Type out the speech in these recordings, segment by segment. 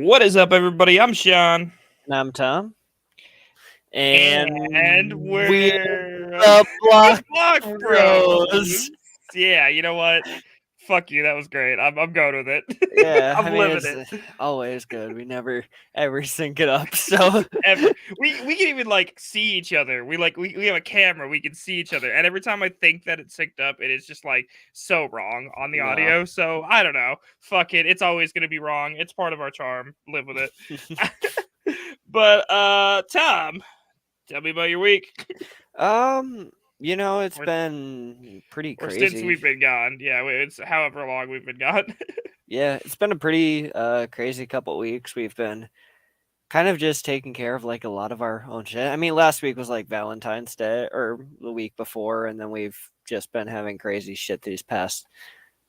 What is up, everybody? I'm Sean, And I'm Tom. and And we're we're the the Block Block Bros. Bros. Yeah, you know what? Fuck you. That was great. I'm going with it. Yeah, I'm I mean, living it's it. always good. We never ever sync it up. So, Ever. We can even see each other. We have a camera. We can see each other. And every time I think that it's synced up, it is just so wrong on the no. audio. So I don't know. Fuck it. It's always gonna be wrong. It's part of our charm. Live with it. But Tom, tell me about your week. um, it's Or, been pretty or since crazy. we've been gone. Yeah, it's however long we've been gone. Yeah, it's been a pretty crazy couple weeks. We've been kind of just taking care of a lot of our own shit. I mean, last week was Valentine's Day, or the week before, and then we've just been having crazy shit these past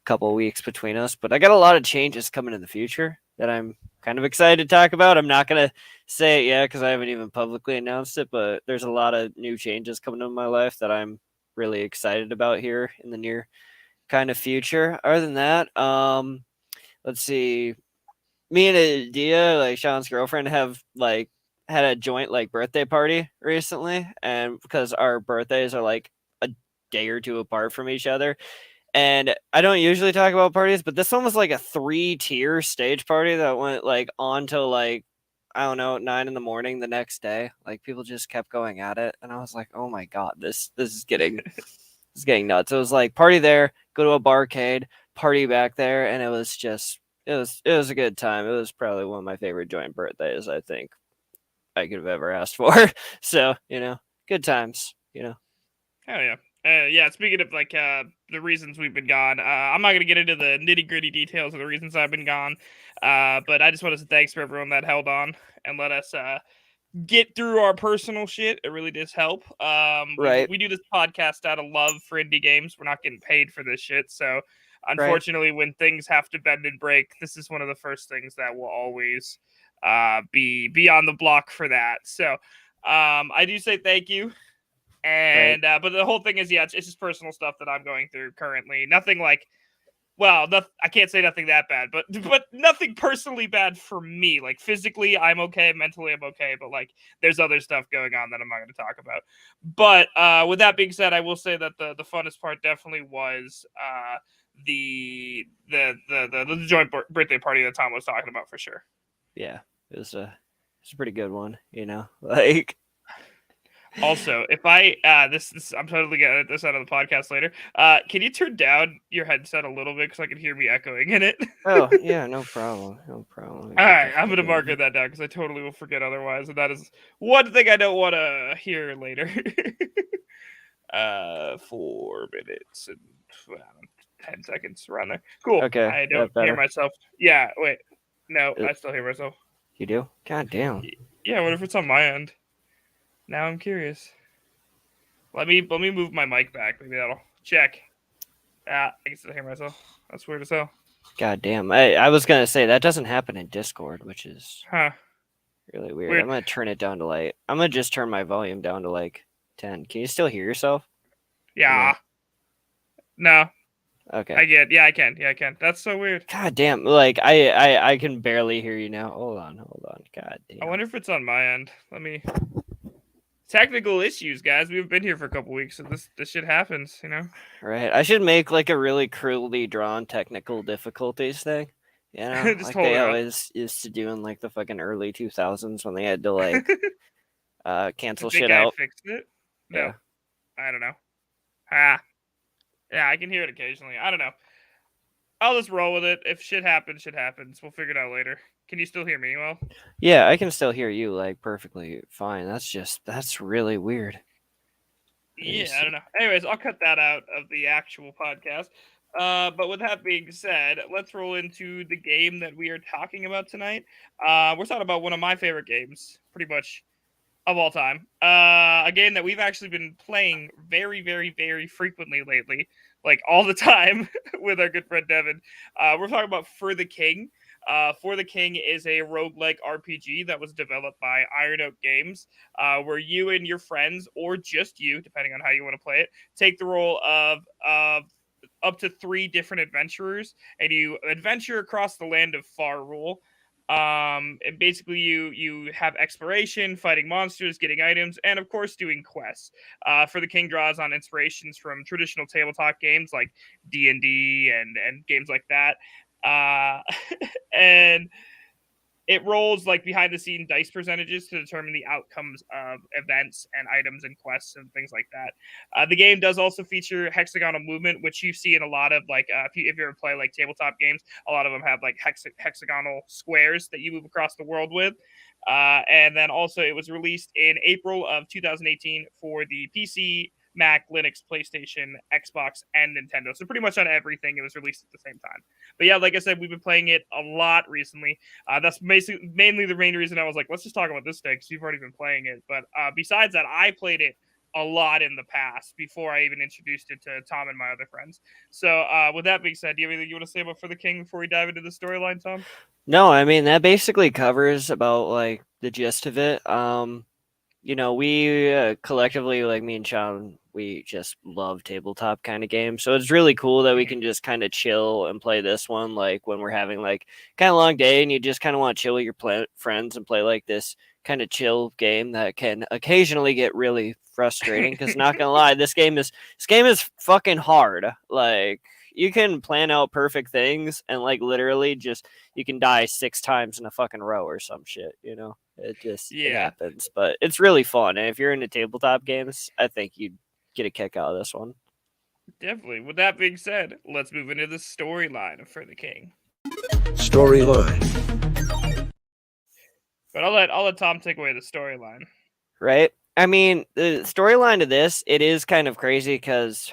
couple weeks between us. But I got a lot of changes coming in the future that I'm kind of excited to talk about. I'm not gonna say it yet because I haven't even publicly announced it, but there's a lot of new changes coming in my life that I'm really excited about here in the near kind of future. Other than that, let's see. Me and Adia, Sean's girlfriend, have had a joint birthday party recently, and because our birthdays are a day or two apart from each other, and I don't usually talk about parties, but this one was a 3-tier stage party that went on till I don't know, 9 in the morning the next day. People just kept going at it, and I was like, oh my god, this is getting nuts. It was party there, go to a barcade, party back there, and it was a good time. It was probably one of my favorite joint birthdays I think I could have ever asked for. So good times. Hell yeah. Yeah, speaking of the reasons we've been gone, I'm not gonna get into the nitty gritty details of the reasons I've been gone. But I just want to say thanks for everyone that held on and let us get through our personal shit. It really does help. We Right. we do this podcast out of love for indie games. We're not getting paid for this shit, so Right. unfortunately, when things have to bend and break, this is one of the first things that will always be on the block for that. So I do say thank you. Right. And but the whole thing is, yeah, it's just personal stuff that I'm going through currently. Nothing I can't say nothing that bad, but nothing personally bad for me. Like physically, I'm okay. Mentally, I'm okay. But there's other stuff going on that I'm not going to talk about. But with that being said, I will say that the funnest part definitely was the joint birthday party that Tom was talking about for sure. Yeah. It's a pretty good one. Like Also, if I this I'm totally gonna edit this out of the podcast later. Can you turn down your headset a little bit because I can hear me echoing in it? oh yeah, no problem, no problem. Let me All put the right, I'm gonna fucking mark that down because I totally will forget otherwise, and that is one thing I don't want to hear later. 4 minutes and 10 seconds around there. Cool. okay. I don't That hear better. myself. Yeah, wait. No, Uh, I still hear myself. You do? God damn. Yeah, what if it's on my end? Now I'm curious. Let me move my mic back. Maybe that'll check. I can still hear myself. That's weird as hell. God damn. I was gonna say that doesn't happen in Discord, which is Huh. really weird. Weird. I'm gonna turn it down to I'm gonna just turn my volume down to 10. Can you still hear yourself? Or Yeah. no? No. Okay. Yeah, I can. Yeah, I can. That's so weird. God damn. I can barely hear you now. Hold on. God I damn. wonder if it's on my end. Let me. Technical issues, guys. We've been here for a couple weeks, so this shit happens. Right. I should make a really crudely drawn technical difficulties thing. Just Like hold they it up. always used to do in the fucking early 2000s when they had to I cancel think shit I out. fixed it. No, Yeah. I don't know. Ah, yeah, I can hear it occasionally. I don't know. I'll just roll with it. If shit happens, shit happens. We'll figure it out later. Can you still hear me well? Yeah, I can still hear you perfectly fine. That's really weird. Let me Yeah, I see. don't know. Anyways, I'll cut that out of the actual podcast. But with that being said, let's roll into the game that we are talking about tonight. We're talking about one of my favorite games, pretty much of all time. A game that we've actually been playing very, very, very frequently lately, like all the time with our good friend Devin. We're talking about For the King. For the King is a roguelike RPG that was developed by Iron Oak Games, where you and your friends, or just you, depending on how you want to play it, take the role of up to 3 different adventurers, and you adventure across the land of Farrule. And basically you have exploration, fighting monsters, getting items, and of course doing quests. For the king draws on inspirations from traditional tabletop games like D&D and games like that. Uh, and it rolls like behind the scene dice percentages to determine the outcomes of events and items and quests and things like that. The game does also feature hexagonal movement, which you see in a lot of like if you ever play like tabletop games, a lot of them have like hexagonal squares that you move across the world with. And then also it was released in April of 2018 for the PC, Mac, Linux, PlayStation, Xbox, and Nintendo. So pretty much on everything it was released at the same time. But yeah, like I said, we've been playing it a lot recently. That's basically mainly the main reason I was like, let's just talk about this day because you've already been playing it. But besides that, I played it a lot in the past before I even introduced it to Tom and my other friends. So with that being said, do you have anything you want to say about For the King before we dive into the storyline, Tom? No, I mean that basically covers about like the gist of it. We collectively, like me and Sean, we just love tabletop kind of games. So it's really cool that we Mhm. can just kind of chill and play this one, like when we're having like kind of long day and you just kind of want to chill with your friends and play like this kind of chill game that can occasionally get really frustrating. Because not gonna lie, this game is fucking hard. Like you can plan out perfect things and like literally just you can die 6 times in a fucking row or some shit. It Yeah, happens, but it's really fun. And if you're into tabletop games, I think you'd get a kick out of this one. definitely. With that being said, let's move into the storyline of For the King. Storyline. But I'll let Tom take away the storyline. Right? I mean, the storyline of this, it is kind of crazy because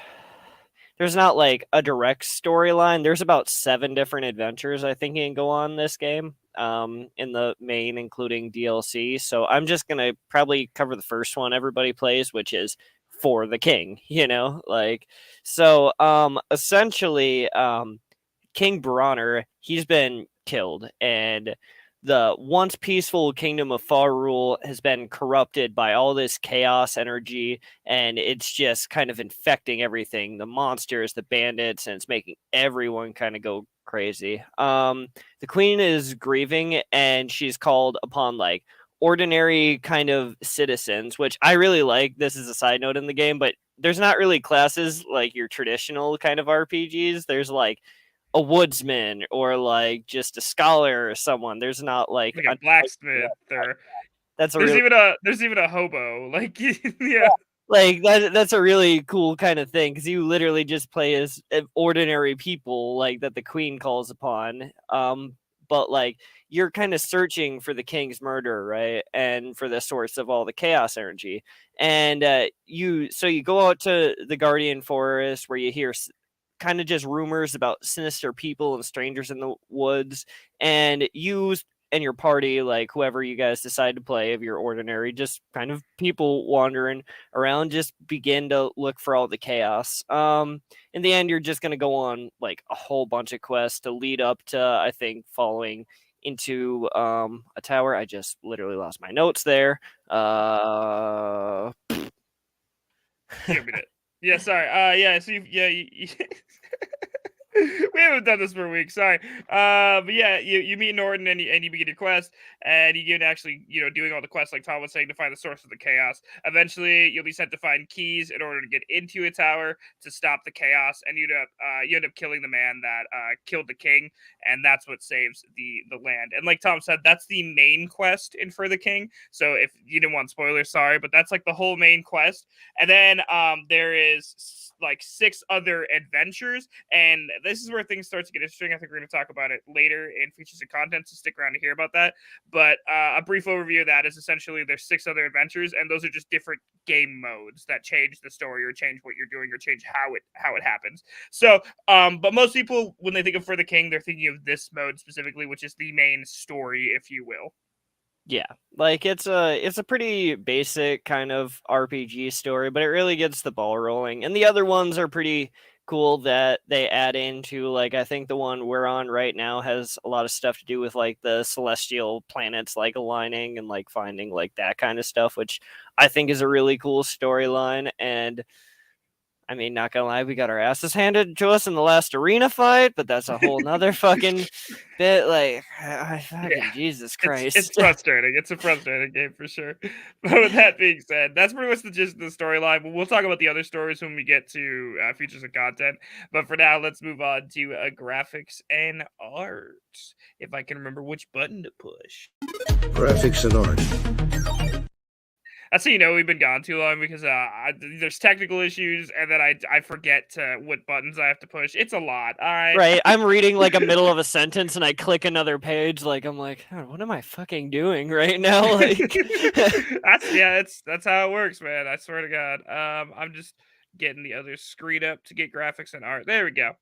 there's not like a direct storyline. There's about 7 different adventures I think you can go on this game. In the main, including DLC. So I'm just gonna probably cover the first one everybody plays, which is For the King. Essentially, King Bronner, he's been killed, and the once peaceful kingdom of Farul has been corrupted by all this chaos energy, and it's just kind of infecting everything, the monsters, the bandits, and it's making everyone kind of go crazy. The queen is grieving, and she's called upon like ordinary kind of citizens, which I really like. This is a side note in the game, but there's not really classes like your traditional kind of RPGs. There's like a woodsman or like just a scholar or someone. There's not like Like a a blacksmith, or that's a there's really even a hobo. Like yeah, that's a really cool kind of thing because you literally just play as ordinary people like that the queen calls upon. But like you're kind of searching for the king's murder, right? And for the source of all the chaos energy. And you go out to the Guardian Forest where you hear kind of just rumors about sinister people and strangers in the woods, and you and your party, like whoever you guys decide to play, if you're ordinary, just kind of people wandering around, just begin to look for all the chaos. In the end, you're just gonna go on like a whole bunch of quests to lead up to, I think, following into a tower. I just literally lost my notes there. you don't mean it. Yeah, sorry. Yeah. So we haven't done this for a week. Sorry. But yeah, you meet Norton and you begin your quest, and you get actually doing all the quests like Tom was saying to find the source of the chaos. Eventually, you'll be sent to find keys in order to get into a tower to stop the chaos, and you end up killing the man that killed the king, and that's what saves the land. And like Tom said, that's the main quest in For the King. So if you didn't want spoilers, sorry, but that's like the whole main quest. And then there is like 6 other adventures, and this is where things start to get interesting. I think we're going to talk about it later in features and content, so stick around to hear about that. But a brief overview of that is essentially there's 6 other adventures, and those are just different game modes that change the story or change what you're doing or change how it happens. So, but most people when they think of For the King, they're thinking of this mode specifically, which is the main story, if you will. Yeah, like it's a pretty basic kind of RPG story, but it really gets the ball rolling. And the other ones are pretty cool that they add into, like I think the one we're on right now has a lot of stuff to do with like the celestial planets like aligning and like finding like that kind of stuff, which I think is a really cool storyline. And I mean, not gonna lie, we got our asses handed to us in the last arena fight, but that's a whole nother fucking bit. Like, Yeah. fucking Jesus It's Christ. frustrating. It's a frustrating game for sure. But with that being said, that's pretty much the gist of the storyline. We'll talk about the other stories when we get to features and content. But for now, let's move on to graphics and art. If I can remember which button to push. Graphics and art. That's how you know we've been gone too long because there's technical issues and then I forget what buttons I have to push. It's a lot. All right. Right, I'm reading like a middle of a sentence and I click another page. Like, I'm like, "Oh, what am I fucking doing right now?" Like, That's how it works, man. I swear to God. I'm just getting the other screen up to get graphics and art. There we go.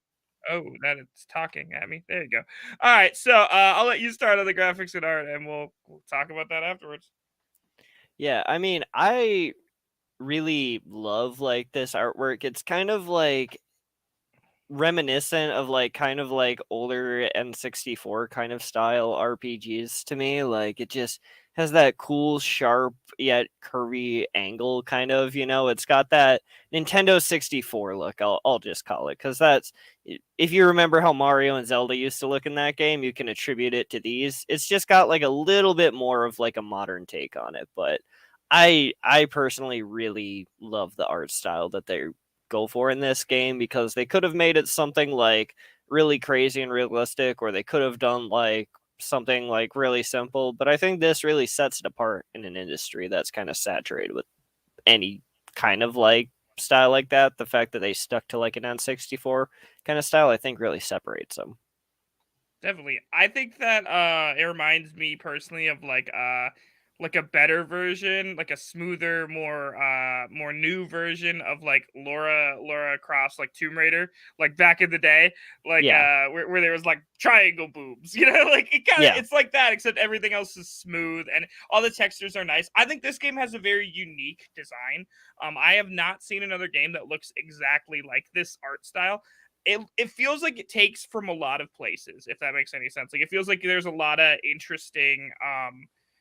Oh, that it's talking at me. There you go. All right, so I'll let you start on the graphics and art, and we'll talk about that afterwards. yeah, I mean, I really love like this artwork. It's kind of like reminiscent of like kind of like older N64 kind of style RPGs to me. Like it just has that cool, sharp yet curvy angle kind of, it's got that Nintendo 64 look. I'll just call it cuz that's if you remember how Mario and Zelda used to look in that game, you can attribute it to these. It's just got like a little bit more of like a modern take on it, but I personally really love the art style that they go for in this game because they could have made it something like really crazy and realistic, or they could have done like something like really simple. But I think this really sets it apart in an industry that's kind of saturated with any kind of like style like that. The fact that they stuck to like an N64 kind of style, I think really separates them. Definitely. I think that it reminds me personally of like a better version, like a smoother, more new version of like Laura Croft's like Tomb Raider, like back in the day, like Yeah. where there was like triangle boobs, like Yeah. it's like that, except everything else is smooth and all the textures are nice. I think this game has a very unique design. I have not seen another game that looks exactly like this art style. It feels like it takes from a lot of places, if that makes any sense. Like it feels like there's a lot of interesting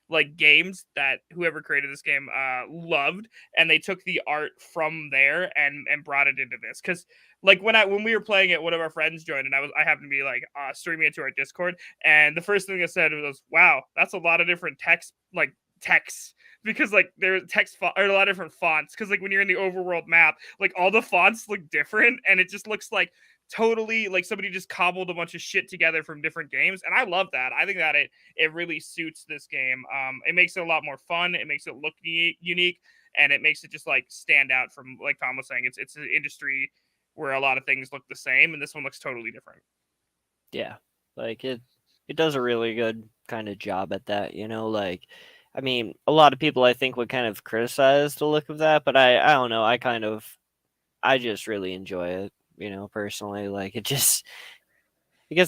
like games that whoever created this game loved, and they took the art from there and brought it into this. Because like when we were playing it, one of our friends joined, and I happened to be like streaming it to our Discord, and the first thing I said was, "Wow, that's a lot of different texts." Because like there's or a lot of different fonts, because like when you're in the overworld map, like all the fonts look different and it just looks like totally like somebody just cobbled a bunch of shit together from different games, and I love that. I think that it really suits this game. It makes it a lot more fun, it makes it look unique, and it makes it just like stand out from, like Tom was saying, it's an industry where a lot of things look the same and this one looks totally different. Yeah. Like it does a really good kind of job at that, like I mean, a lot of people I think would kind of criticize the look of that, but I don't know, I just really enjoy it, personally. Like it gets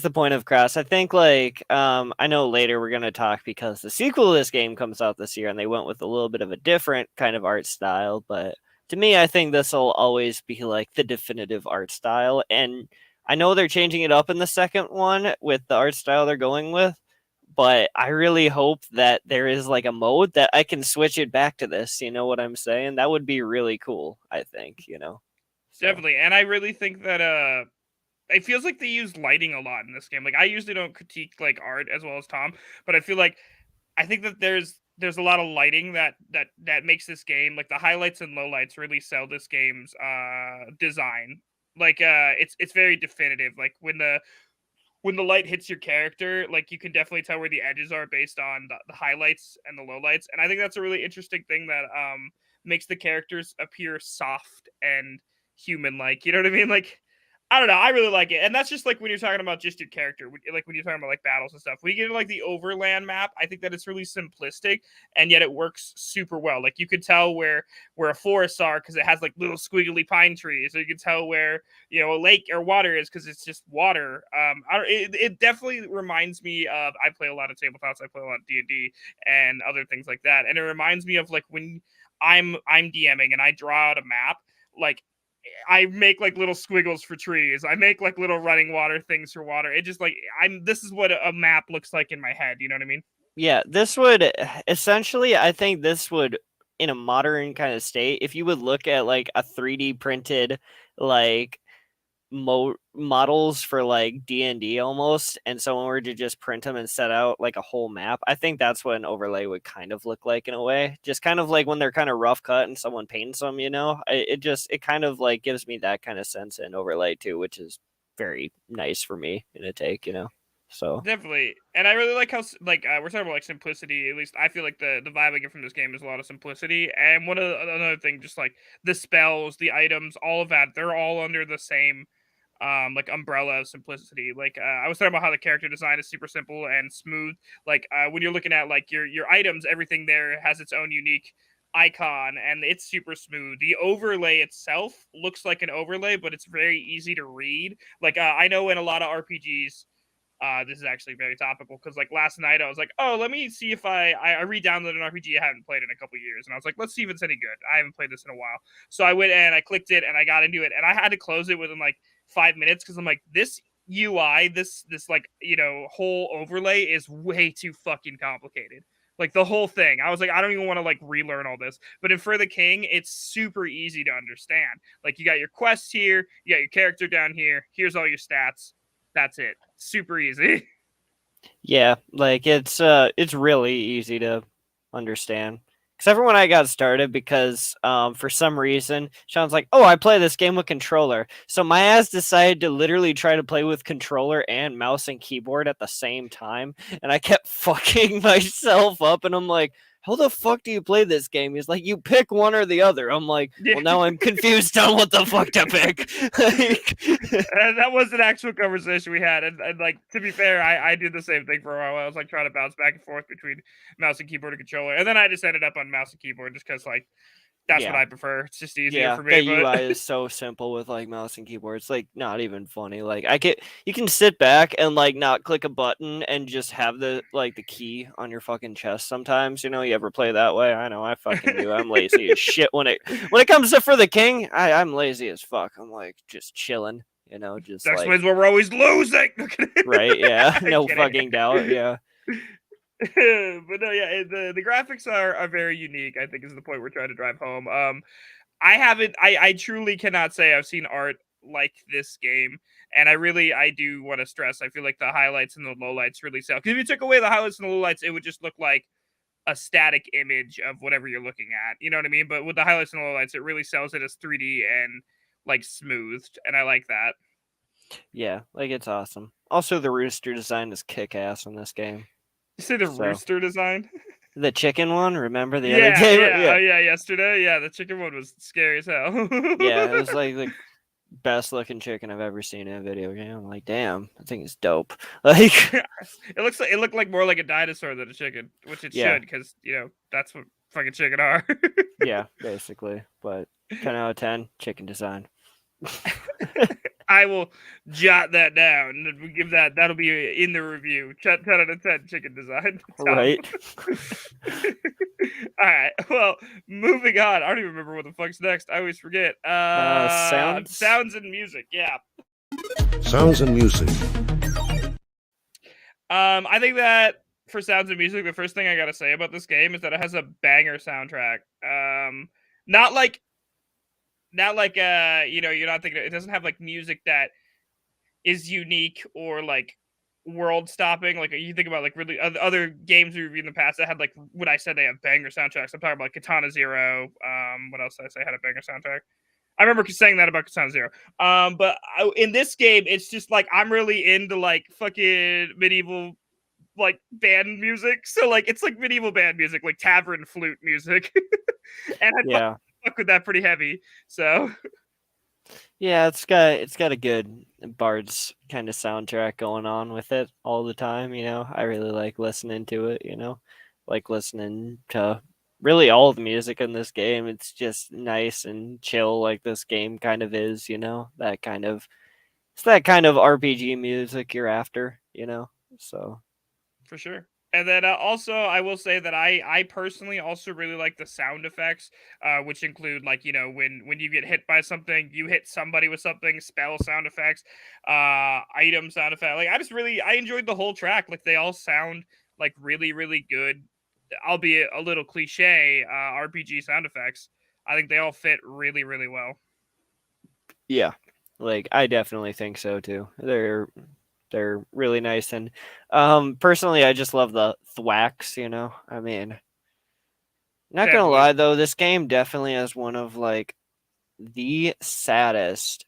the point across. I think like I know later we're gonna talk because the sequel to this game comes out this year and they went with a little bit of a different kind of art style, but to me I think this will always be like the definitive art style. And I know they're changing it up in the second one with the art style they're going with, but I really hope that there is like a mode that I can switch it back to this. You know what I'm saying? That would be really cool, I think. So Definitely, and I really think that it feels like they use lighting a lot in this game. Like I usually don't critique like art as well as Tom, but I think that there's a lot of lighting that makes this game, like the highlights and lowlights really sell this game's design. Like it's very definitive. Like when the light hits your character, like you can definitely tell where the edges are based on the highlights and the lowlights. And I think that's a really interesting thing that makes the characters appear soft and human like. You know what I mean? Like I don't know. I really like it, and that's just like when you're talking about just your character, like when you're talking about like battles and stuff. When you get into like the overland map, I think that it's really simplistic, and yet it works super well. Like you could tell where a forests are because it has like little squiggly pine trees, or you can tell where a lake or water is because it's just water. It definitely reminds me of, I play a lot of tabletops, I play a lot of D&D and other things like that, and it reminds me of like when I'm DMing and I draw out a map, like I make like little squiggles for trees. I make like little running water things for water. It just like this is what a map looks like in my head. You know what I mean? yeah, this would essentially, I think this would, in a modern kind of state, if you would look at like a 3D printed like models for like D&D almost, and someone were to just print them and set out like a whole map, I think that's what an overlay would kind of look like in a way. Just kind of like when they're kind of rough cut and someone paints them, it kind of like gives me that kind of sense in overlay too, which is very nice for me in a take. So Definitely, and I really like how we're talking about like simplicity. At least I feel like the vibe I get from this game is a lot of simplicity. And another thing, just like the spells, the items, all of that, they're all under the same like umbrella of simplicity. Like I was talking about how the character design is super simple and smooth. Like when you're looking at like your items, everything there has its own unique icon and it's super smooth. The overlay itself looks like an overlay, but it's very easy to read. Like I know in a lot of RPGs, this is actually very topical because like last night I was like, oh, let me see if I re-downloaded an RPG I haven't played in a couple years, and I was like, let's see if it's any good. I haven't played this in a while, so I went and I clicked it and I got into it, and I had to close it within like 5 minutes because I'm like, this UI, this like whole overlay is way too fucking complicated. Like the whole thing, I was like, I don't even want to like relearn all this. But in For the King, it's super easy to understand. Like you got your quests here, you got your character down here. Here's all your stats. That's it. Super easy. yeah, like it's really easy to understand. Except for when I got started, because for some reason Sean's like, "Oh, I play this game with controller," so my ass decided to literally try to play with controller and mouse and keyboard at the same time, and I kept fucking myself up. And I'm like, "How the fuck do you play this game?" He's like, "You pick one or the other." I'm like, Yeah. "Well, now I'm confused on what the fuck to pick." And that was an actual conversation we had. And like to be fair, I did the same thing for a while. I was like trying to bounce back and forth between mouse and keyboard and controller. And then I just ended up on mouse and keyboard just because like that's what Yeah. I prefer. It's just easier Yeah, for the me. But UI is so simple with like mouse and keyboard. It's like not even funny. Like you can sit back and like not click a button and just have the key on your fucking chest sometimes. You ever play that way? I know I fucking do. I'm lazy as shit when it comes to For the King. I'm lazy as fuck. I'm like just chilling, just that's like where we're always losing. right, yeah. No Kidding. fucking doubt. Yeah. But no, yeah, the graphics are very unique. I think is the point we're trying to drive home. I haven't. I truly cannot say I've seen art like this game, and I do want to stress. I feel like the highlights and the lowlights really sell. Because if you took away the highlights and the lowlights, it would just look like a static image of whatever you're looking at. You know what I mean? But with the highlights and the lowlights, it really sells it as 3D and like smoothed, and I like that. Yeah, like it's awesome. Also, the rooster design is kick ass in this game. You say the So rooster design? the chicken one, remember the other Yeah, day? yeah, Yeah. oh yeah, yesterday, yeah, the chicken one was scary as hell. Yeah, it was like the best looking chicken I've ever seen in a video game. I'm like, damn, I think it's dope. Like, It looked like more like a dinosaur than a chicken, which it yeah, should, because that's what fucking chicken are. yeah, basically. But 10 out of 10, chicken design. I will jot that down. And we give that'll be in the review. 10 out of 10 chicken design. Right. All right. Well, moving on. I don't even remember what the fuck's next. I always forget. Sounds. Sounds and music. Yeah. Sounds and music. I think that for sounds and music, the first thing I gotta say about this game is that it has a banger soundtrack. Not like you're not thinking it doesn't have like music that is unique or like world stopping. Like you think about like really other games we reviewed in the past that had like what I said they have banger soundtracks. I'm talking about like Katana Zero. What else did I say had a banger soundtrack? I remember saying that about Katana Zero. But in this game, it's just like I'm really into like fucking medieval like band music. So like it's like medieval band music, like tavern flute music, and I Yeah. fuck with that pretty heavy. So Yeah, it's got a good Bard's kind of soundtrack going on with it all the time. I really like listening to it. Like listening to really all the music in this game. It's just nice and chill like this game kind of is. It's that kind of RPG music you're after. So, for sure. And then also, I will say that I personally also really like the sound effects, which include like when you get hit by something, you hit somebody with something, spell sound effects, item sound effect. Like I enjoyed the whole track. Like they all sound like really really good, albeit a little cliche RPG sound effects. I think they all fit really really well. Yeah, like I definitely think so too. They're really nice, and personally, I just love the thwacks. I mean, not gonna Definitely. lie though, this game definitely has one of like the saddest.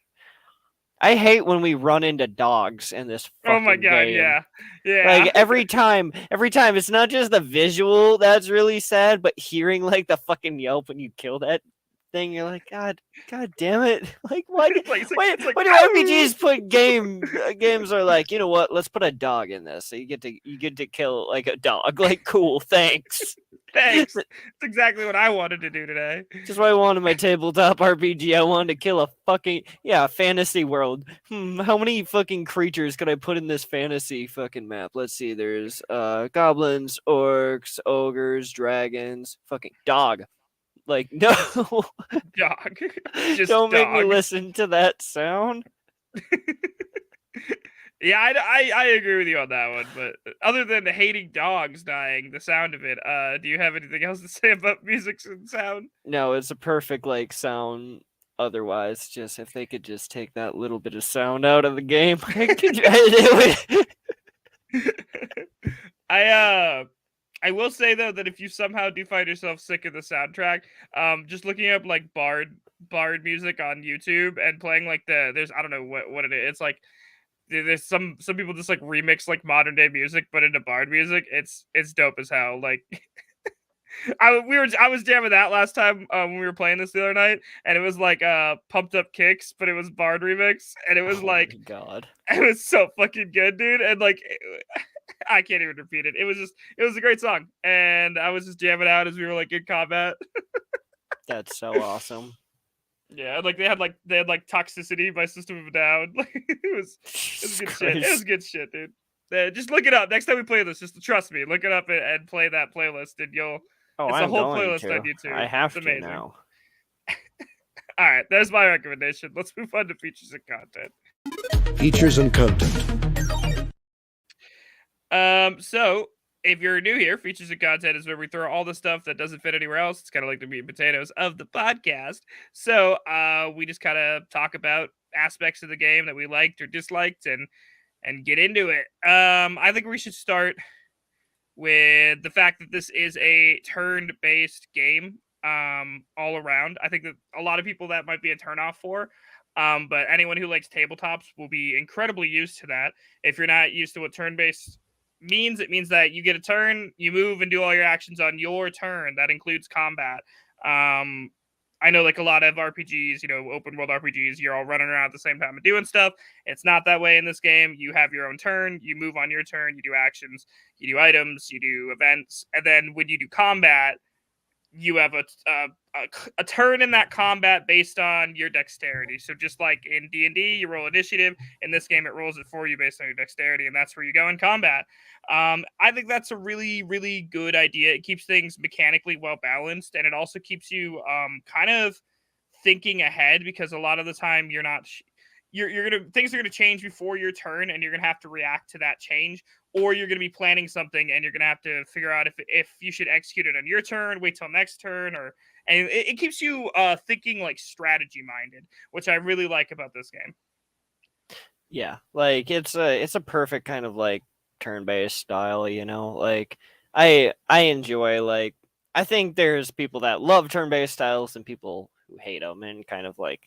I hate when we run into dogs in this Oh my fucking god, game. yeah. Yeah. Like every time it's not just the visual that's really sad, but hearing like the fucking yelp when you kill that thing, you're like, God damn it! Like, why? Why? It's like Why do ow! RPGs put games are like, you know what? Let's put a dog in this, so you get to kill like a dog. Like, cool, thanks. Thanks. That's exactly what I wanted to do today. Just what I wanted my tabletop RPG. I wanted to kill a fucking fantasy world. How many fucking creatures could I put in this fantasy fucking map? Let's see. There's goblins, orcs, ogres, dragons, fucking dog. Like no, Dog. Just don't make me dog. listen to that sound. Yeah, I agree with you on that one. But other than hating dogs dying, the sound of it, do you have anything else to say about music and sound? No, it's a perfect like sound. Otherwise, just if they could just take that little bit of sound out of the game, I will say though that if you somehow do find yourself sick of the soundtrack, just looking up like bard music on YouTube and playing like there's I don't know what it is. It's like there's some people just like remix like modern day music but into bard music. It's dope as hell. Like I was jamming that last time when we were playing this the other night, and it was like pumped up kicks, but it was bard remix, and it was oh my like god. it was so fucking good, dude. And like I can't even repeat it. It was a great song, and I was just jamming out as we were like in combat. That's so awesome. Yeah, like they had like Toxicity by System of a Down. Like it was Jesus good shit. It was Christ. good shit, dude. Just look it up next time we play this. Just trust me, look it up and play that playlist, and you'll. Oh, It's a I'm whole going playlist on to. YouTube. I It's have to amazing. now. All right, there's my recommendation. Let's move on to features and content. Features and content. So if you're new here, features and content is where we throw all the stuff that doesn't fit anywhere else. It's kind of like the meat and potatoes of the podcast. So we just kind of talk about aspects of the game that we liked or disliked and get into it. I think we should start with the fact that this is a turn-based game all around. I think that a lot of people that might be a turnoff for. But anyone who likes tabletops will be incredibly used to that. If you're not used to what turn-based means, it means that you get a turn, you move and do all your actions on your turn. That includes combat. I know like a lot of RPGs, open world RPGs, you're all running around at the same time and doing stuff. It's not that way in this game. You have your own turn, you move on your turn, you do actions, you do items, you do events, and then when you do combat, you have a turn in that combat based on your dexterity. So just like in D&D, you roll initiative. In this game, it rolls it for you based on your dexterity, and that's where you go in combat. I think that's a really, really good idea. It keeps things mechanically well balanced, and it also keeps you kind of thinking ahead because a lot of the time you're not. You're gonna things are gonna change before your turn, and you're gonna have to react to that change, or you're going to be planning something and you're going to have to figure out if you should execute it on your turn, wait till next turn, and it keeps you thinking like strategy minded, which I really like about this game. Yeah, like it's a perfect kind of like turn-based style, Like I enjoy like I think there's people that love turn-based styles and people who hate them and kind of like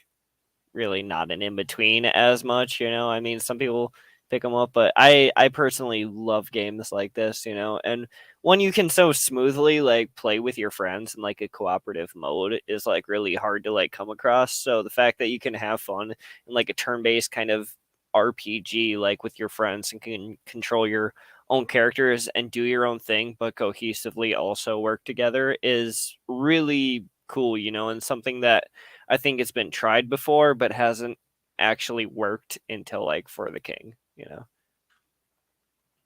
really not an in between as much, I mean, some people pick them up, but I personally love games like this, and when you can so smoothly like play with your friends in like a cooperative mode is like really hard to like come across. So the fact that you can have fun in like a turn-based kind of RPG like with your friends and can control your own characters and do your own thing but cohesively also work together is really cool, and something that I think it's been tried before but hasn't actually worked until like For the King. No,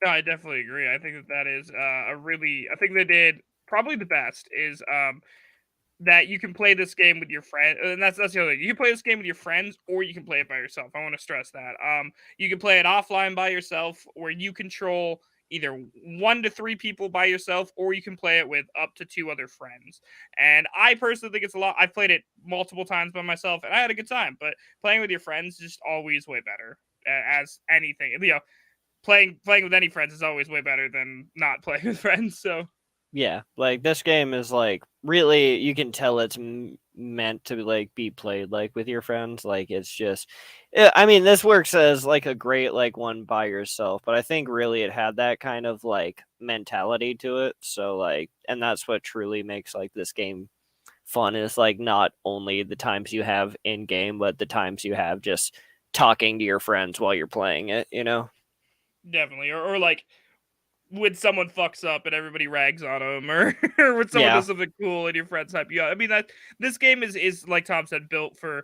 I definitely agree. I think that is I think they did probably the best is that you can play this game with your friend, and that's the other thing. You can play this game with your friends, or you can play it by yourself. I want to stress that. You can play it offline by yourself, where you control either 1 to 3 people by yourself, or you can play it with up to 2 other friends. And I personally think it's a lot. I've played it multiple times by myself, and I had a good time. But playing with your friends is just always way better. As anything, playing with any friends is always way better than not playing with friends. So Yeah, like this game is like really you can tell it's meant to like be played like with your friends. Like it's just, I mean, this works as like a great like one by yourself, but I think really it had that kind of like mentality to it. So like, and that's what truly makes like this game fun is like not only the times you have in game, but the times you have just talking to your friends while you're playing it. You know? definitely, or like when someone fucks up and everybody rags on them, or or when someone Yeah. does something cool and your friends hype you up. I mean that this game is like Tom said, built for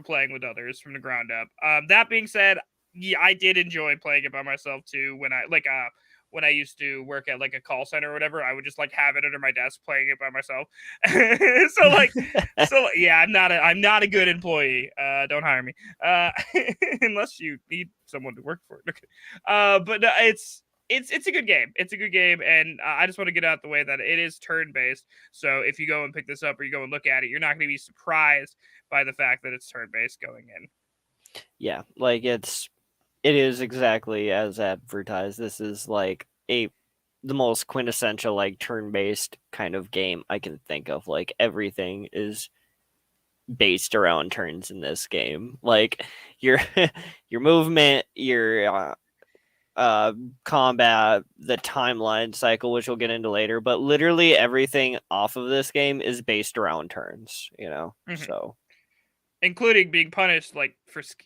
playing with others from the ground up. That being said, yeah, I did enjoy playing it by myself too. When I used to work at like a call center or whatever, I would just like have it under my desk playing it by myself. So yeah, I'm not a good employee. Don't hire me. Uh, unless you need someone to work for it. Okay. But no, it's a good game. It's a good game, and I just want to get out the way that it is turn based. So if you go and pick this up or you go and look at it, you're not going to be surprised by the fact that it's turn based going in. Yeah, like it is exactly as advertised. This is like the most quintessential like turn-based kind of game I can think of. Like everything is based around turns in this game. Like your your movement, your uh combat, the timeline cycle, which we'll get into later, but literally everything off of this game is based around turns, you know. Hmm. So Including being punished, like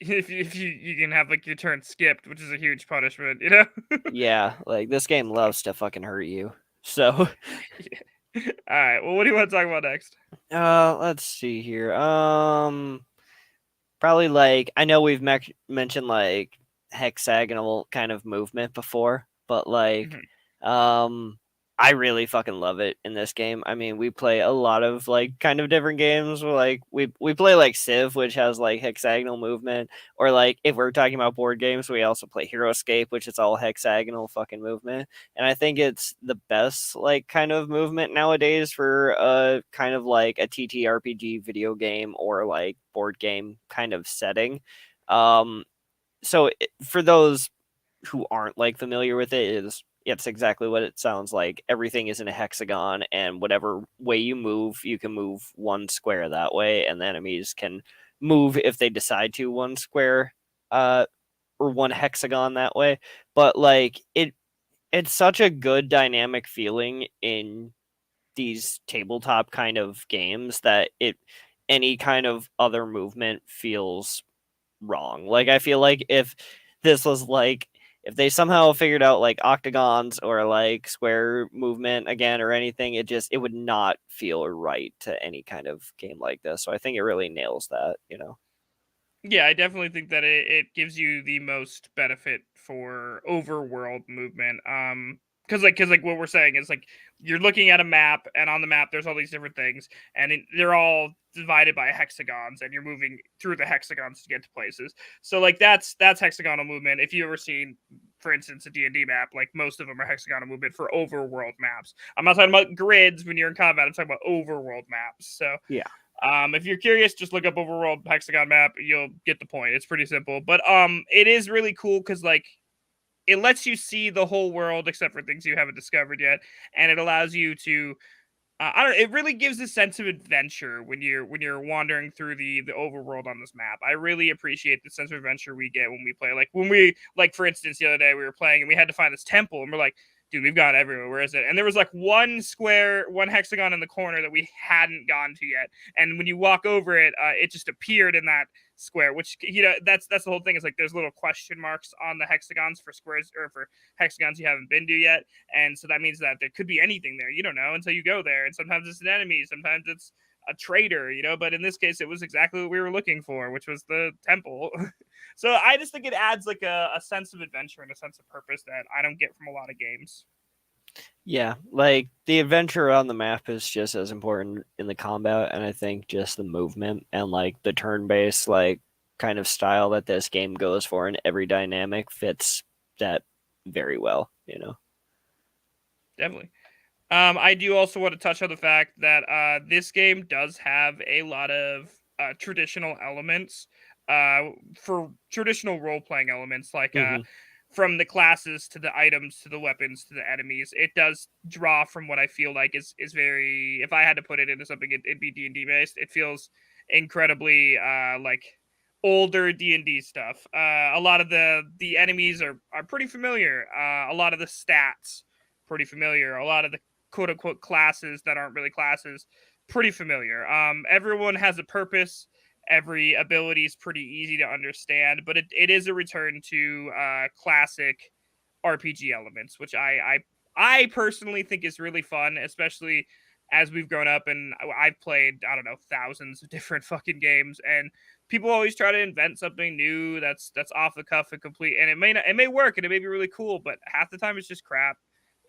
if you can have like your turn skipped, which is a huge punishment, you know. yeah, like this game loves to fucking hurt you. So Yeah. All right. Well, what do you want to talk about next? let's see here. Probably like I know we've mentioned like hexagonal kind of movement before, but like Mhm. um I really fucking love it in this game. I mean, we play a lot of like kind of different games. Like we play like Civ, which has like hexagonal movement, or like if we're talking about board games, we also play Hero Escape, which is all hexagonal fucking movement. And I think it's the best like kind of movement nowadays for kind of like a TTRPG video game or like board game kind of setting. Um so for those who aren't like familiar with it, is it's exactly what it sounds like. Everything is in a hexagon, and whatever way you move, you can move one square that way, and the enemies can move if they decide to one square uh or one hexagon that way. But like it's such a good dynamic feeling in these tabletop kind of games that it any kind of other movement feels wrong. Like I feel like if this was like if they somehow figured out like octagons or like square movement again or anything, it would not feel right to any kind of game like this. So I think it really nails that, you know. Yeah, I definitely think that it gives you the most benefit for overworld movement. Because like what we're saying is like you're looking at a map, and on the map there's all these different things, and they're all divided by hexagons, and you're moving through the hexagons to get to places. So like that's hexagonal movement. If you ever seen, for instance, a D&D map, like most of them are hexagonal movement for overworld maps. I'm not talking about grids when you're in combat. I'm talking about overworld maps. So Yeah. if you're curious, just look up overworld hexagon map. You'll get the point. It's pretty simple, but it is really cool because like it lets you see the whole world except for things you haven't discovered yet, and it allows you to. I don't. It really gives a sense of adventure when you're wandering through the overworld on this map. I really appreciate the sense of adventure we get when we play. Like when we like, for instance, the other day we were playing and we had to find this temple, and we're like, dude, we've gone everywhere. Where is it? And there was like one hexagon in the corner that we hadn't gone to yet. And when you walk over it, it just appeared in that square. Which that's the whole thing. Is like there's little question marks on the hexagons for squares or for hexagons you haven't been to yet. And so that means that there could be anything there. You don't know until you go there. And sometimes it's an enemy. Sometimes it's a traitor. But in this case, it was exactly what we were looking for, which was the temple. So I just think it adds like a sense of adventure and a sense of purpose that I don't get from a lot of games. Yeah, like the adventure on the map is just as important in the combat, and I think just the movement and like the turn-based like kind of style that this game goes for, and every dynamic fits that very well. Definitely. I do also want to touch on the fact that this game does have a lot of traditional elements, for traditional role playing elements, like Hmm. from the classes to the items to the weapons to the enemies. It does draw from what I feel like is very. If I had to put it into something, it'd be D&D based. It feels incredibly like older D&D stuff. A lot of the enemies are pretty familiar. A lot of the stats pretty familiar. A lot of the quote unquote classes that aren't really classes pretty familiar. Everyone has a purpose. Every ability is pretty easy to understand, but it is a return to classic RPG elements, which I personally think is really fun, especially as we've grown up and I've played, I don't know, thousands of different fucking games, and people always try to invent something new that's off the cuff and complete, and it may work and it may be really cool, but half the time it's just crap.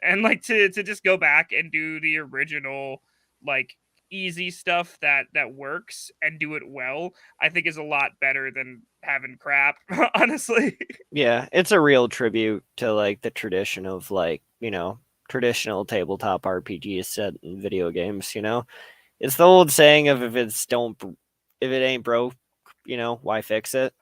And like to just go back and do the original like easy stuff that works and do it well, I think is a lot better than having crap, honestly. Yeah, it's a real tribute to like the tradition of like, traditional tabletop RPGs set in video games, It's the old saying of if it ain't broke, why fix it?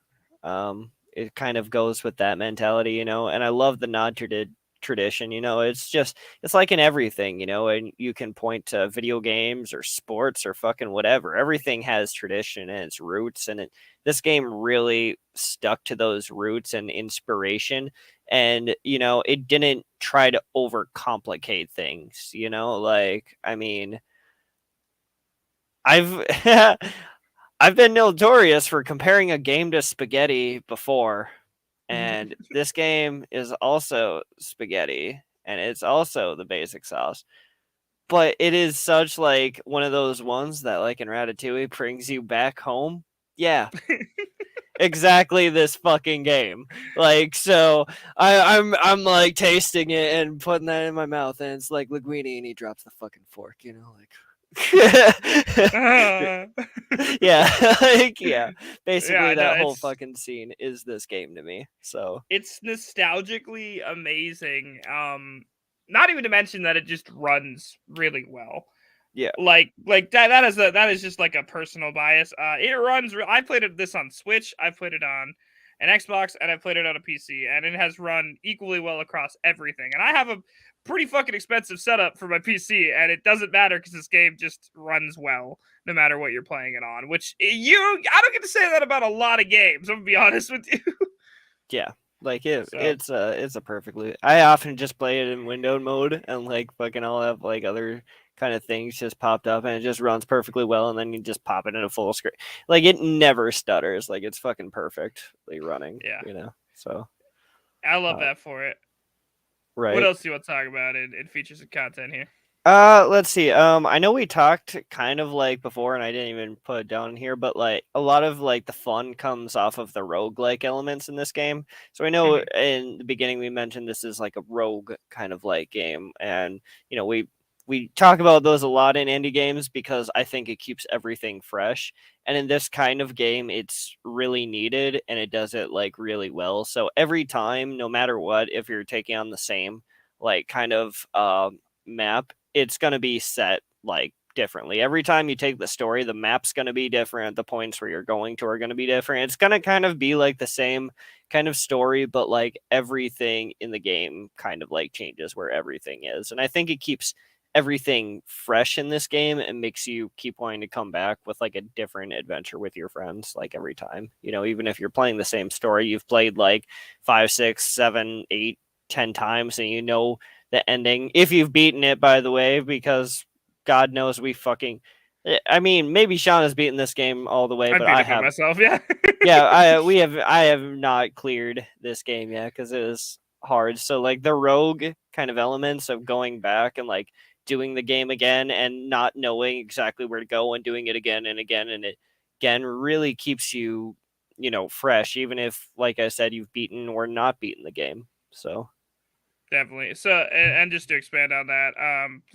It kind of goes with that mentality, and I love the nod to the tradition, it's like in everything, and you can point to video games or sports or fucking whatever. Everything has tradition and its roots, and this game really stuck to those roots and inspiration, and it didn't try to overcomplicate things, like, I mean, I've I've been notorious for comparing a game to spaghetti before, and this game is also spaghetti, and it's also the basic sauce. But it is such like one of those ones that, like in Ratatouille, brings you back home. Yeah, exactly this fucking game. Like, so I'm like tasting it and putting that in my mouth, and it's like Linguini, and he drops the fucking fork, like. uh, Yeah, like, yeah. Basically, yeah, no, that whole fucking scene is this game to me. So it's nostalgically amazing. Not even to mention that it just runs really well. yeah, Like that is just like a personal bias. It runs. I played this on Switch. I played it on an Xbox, and I played it on a PC, and it has run equally well across everything. And I have a pretty fucking expensive setup for my PC, and it doesn't matter because this game just runs well no matter what you're playing it on. Which I don't get to say that about a lot of games. I'm gonna be honest with you. yeah. Like it, So it's a perfectly. I often just play it in windowed mode, and like fucking all have like other kind of things just popped up, and it just runs perfectly well, and then you just pop it into full screen. Like it never stutters. Like it's fucking perfectly running. yeah, So I love uh, that for it. What right. else do you want to talk about in features and content here? Let's see. I know we talked kind of like before, and I didn't even put it down here, but like a lot of like the fun comes off of the roguelike elements in this game. So I know Mhm. in the beginning we mentioned this is like a rogue kind of like game, and we talk about those a lot in indie games because I think it keeps everything fresh. And in this kind of game, it's really needed, and it does it like really well. So every time, no matter what, if you're taking on the same like kind of map, it's going to be set like differently. Every time you take the story, the map's going to be different. The points where you're going to are going to be different. It's going to kind of be like the same kind of story, but like everything in the game kind of like changes where everything is. And I think it keeps everything fresh in this game and makes you keep wanting to come back with like a different adventure with your friends like every time. Even if you're playing the same story, you've played like 5, 6, 7, 8, 10 times, and the ending. If you've beaten it, by the way, because God knows we fucking. I mean, maybe Sean has beaten this game all the way, I'd but beat I it by have. myself, yeah. Yeah, I have not cleared this game yet because it is hard. So like the rogue kind of elements of going back and like doing the game again and not knowing exactly where to go and doing it again and again and it again really keeps you fresh, even if like I said you've beaten or not beaten the game. So Definitely. So, and just to expand on that,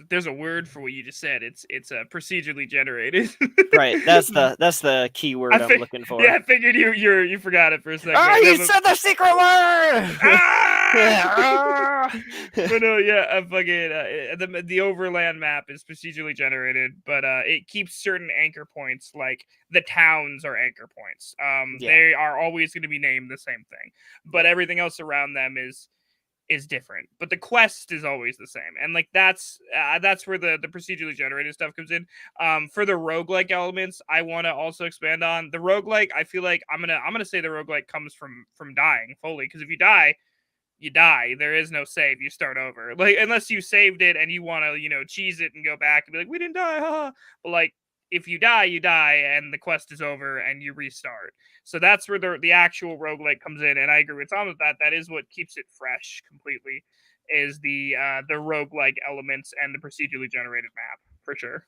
there's a word for what you just said. It's procedurally generated. Right. That's the key I word I'm fi- looking for. yeah, I figured you forgot it for a second. Oh, No, he said the secret word. ah! But no, yeah, fucking the overland map is procedurally generated, but it keeps certain anchor points, like the towns are anchor points. Yeah. They are always going to be named the same thing, but Yeah. everything else around them is different, but the quest is always the same. And like that's where the procedurally generated stuff comes in. For the roguelike elements, I want to also expand on the roguelike. I feel like I'm gonna say the roguelike comes from dying fully, because if you die, you die. There is no save. You start over. Like, unless you saved it and you want to, cheese it and go back and be like, we didn't die, haha. But like, if you die, you die, and the quest is over, and you restart. So that's where the actual roguelike comes in. And I agree with Tom with that. That is what keeps it fresh completely. Is the roguelike elements and the procedurally generated map for sure.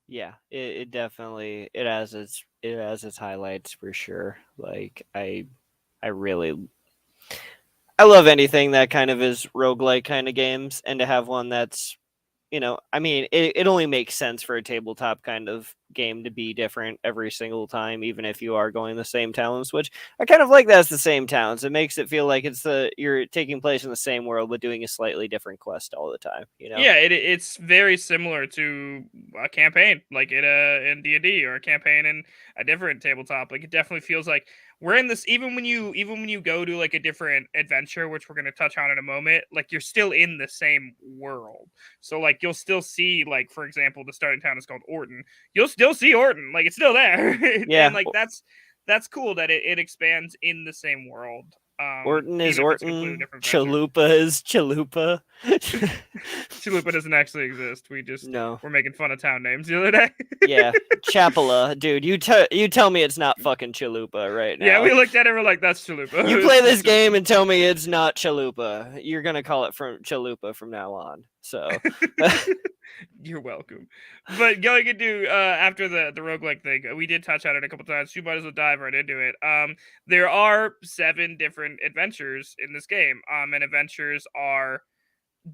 Yeah, it definitely it has its highlights for sure. Like I really I love anything that kind of is roguelike kind of games, and to have one that's, I mean, it only makes sense for a tabletop kind of game to be different every single time, even if you are going the same towns, which I kind of like that it's the same towns. It makes it feel like you're taking place in the same world but doing a slightly different quest all the time, you know? Yeah, it's very similar to a campaign, like in D&D, or a campaign in a different tabletop. Like, it definitely feels like we're in this. Even when you go to like a different adventure, which we're going to touch on in a moment, like, you're still in the same world. So like, you'll still see, like, for example, the starting town is called Orton. You'll still see Orton, like, it's still there. And Yeah, like, that's cool that it expands in the same world. Orton is Even if it's a completely Orton, different adventure. Chalupa is Chalupa. Chalupa doesn't actually exist. We just No. were making fun of town names the other day. Yeah, Chapala, dude. You tell me it's not fucking Chalupa right Yeah, now. we looked at it. We're like, "That's Chalupa." You It's play just this game Chalupa. and tell me it's not Chalupa. You're gonna call it from Chalupa from now on. So, You're welcome. But going into after the roguelike thing, we did touch on it a couple times. You might as well dive right into it. There are 7 different adventures in this game. And adventures are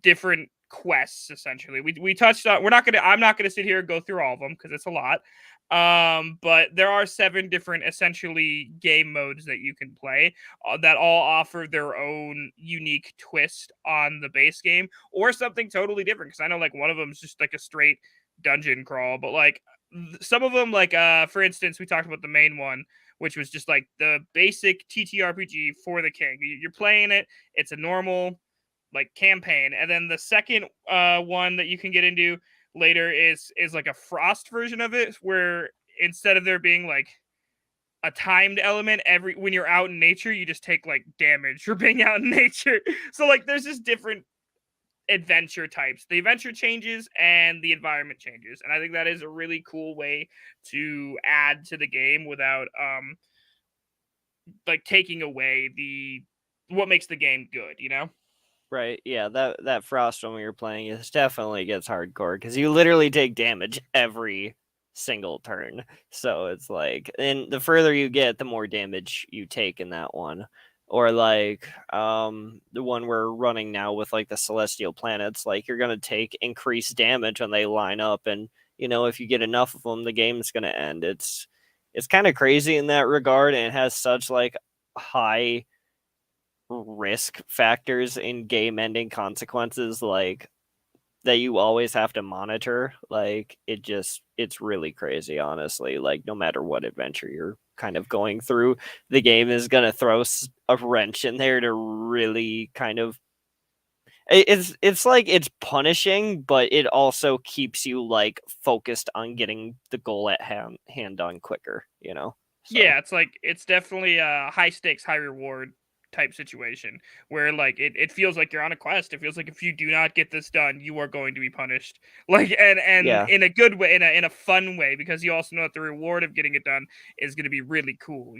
different quests essentially. We touched on, I'm not gonna sit here and go through all of them because it's a lot. But there are 7 different essentially game modes that you can play, that all offer their own unique twist on the base game, or something totally different. Because I know, like, one of them is just like a straight dungeon crawl, but like, some of them, like, for instance, we talked about the main one, which was just like the basic TTRPG for the king. You're playing it, it's a normal like campaign. And then the second one that you can get into later is like a frost version of it, where instead of there being like a timed element, every when you're out in nature, you just take like damage for being out in nature. So like, there's just different adventure types. The adventure changes and the environment changes, and I think that is a really cool way to add to the game without like taking away the what makes the game good. right, yeah, that frost one we were playing is definitely gets hardcore because you literally take damage every single turn. So it's like, and the further you get, the more damage you take in that one. Or like the one we're running now with like the celestial planets, like you're gonna take increased damage when they line up, and if you get enough of them, the game's gonna end. It's kind of crazy in that regard, and it has such like high risk factors in game ending consequences, like that you always have to monitor. Like it's really crazy, honestly. Like, no matter what adventure you're kind of going through, the game is going to throw a wrench in there to really kind of, it's like it's punishing, but it also keeps you like focused on getting the goal at hand done quicker. So Yeah, it's definitely a high stakes, high reward type situation, where like it feels like you're on a quest. It feels like if you do not get this done, you are going to be punished. Like, and yeah. in a good way, in a fun way, because you also know that the reward of getting it done is going to be really cool.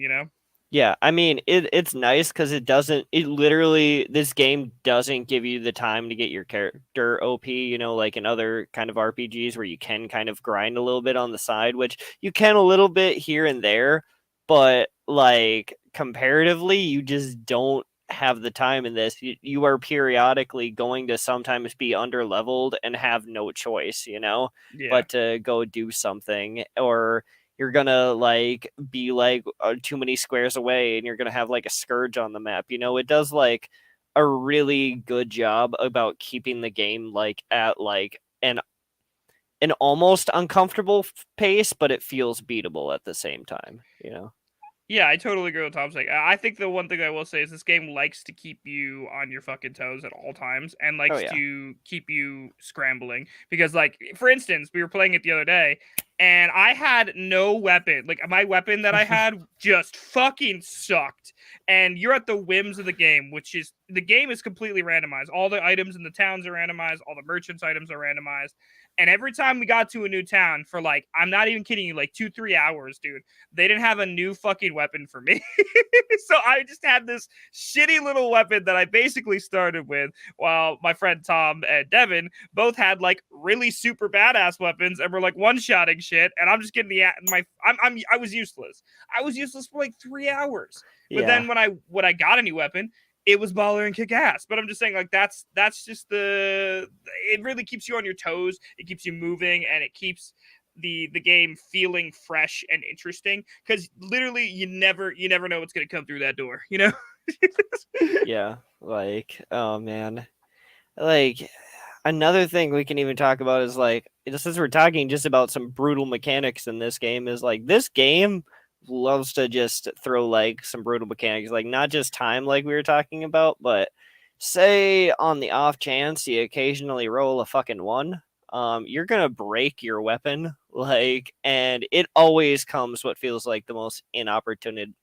Yeah, I mean, it's nice because it literally, this game doesn't give you the time to get your character OP, like in other kind of RPGs where you can kind of grind a little bit on the side, which you can a little bit here and there, but like comparatively, you just don't have the time in this. You are periodically going to sometimes be under leveled and have no choice, Yeah. but to go do something, or you're gonna like be like too many squares away and you're gonna have like a scourge on the map. It does like a really good job about keeping the game like at like an almost uncomfortable pace, but it feels beatable at the same time. Yeah, I totally agree with Tom's like. I think the one thing I will say is this game likes to keep you on your fucking toes at all times and Oh likes yeah. to keep you scrambling because like for instance, we were playing it the other day and I had no weapon. Like my weapon that I had just fucking sucked. And you're at the whims of the game, which is the game is completely randomized. All the items in the towns are randomized, all the merchants items are randomized. And every time we got to a new town for like I'm not even kidding you, like 2-3 hours, dude, they didn't have a new fucking weapon for me. So I just had this shitty little weapon that I basically started with while my friend Tom and Devin both had like really super badass weapons and were like one-shotting shit and I'm just getting I was useless. I was useless for like 3 hours. But Yeah. then when I got a new weapon, it was baller and kick ass. But I'm just saying, like that's just it really keeps you on your toes. It keeps you moving, and it keeps the game feeling fresh and interesting. Because literally, you never know what's gonna come through that door. Yeah. Like, oh man. Like, another thing we can even talk about is like, since we're talking just about some brutal mechanics in this game, is like this game loves to just throw like some brutal mechanics, like not just time like we were talking about, but say on the off chance you occasionally roll a fucking one, you're gonna break your weapon, like, and it always comes what feels like the most inopportune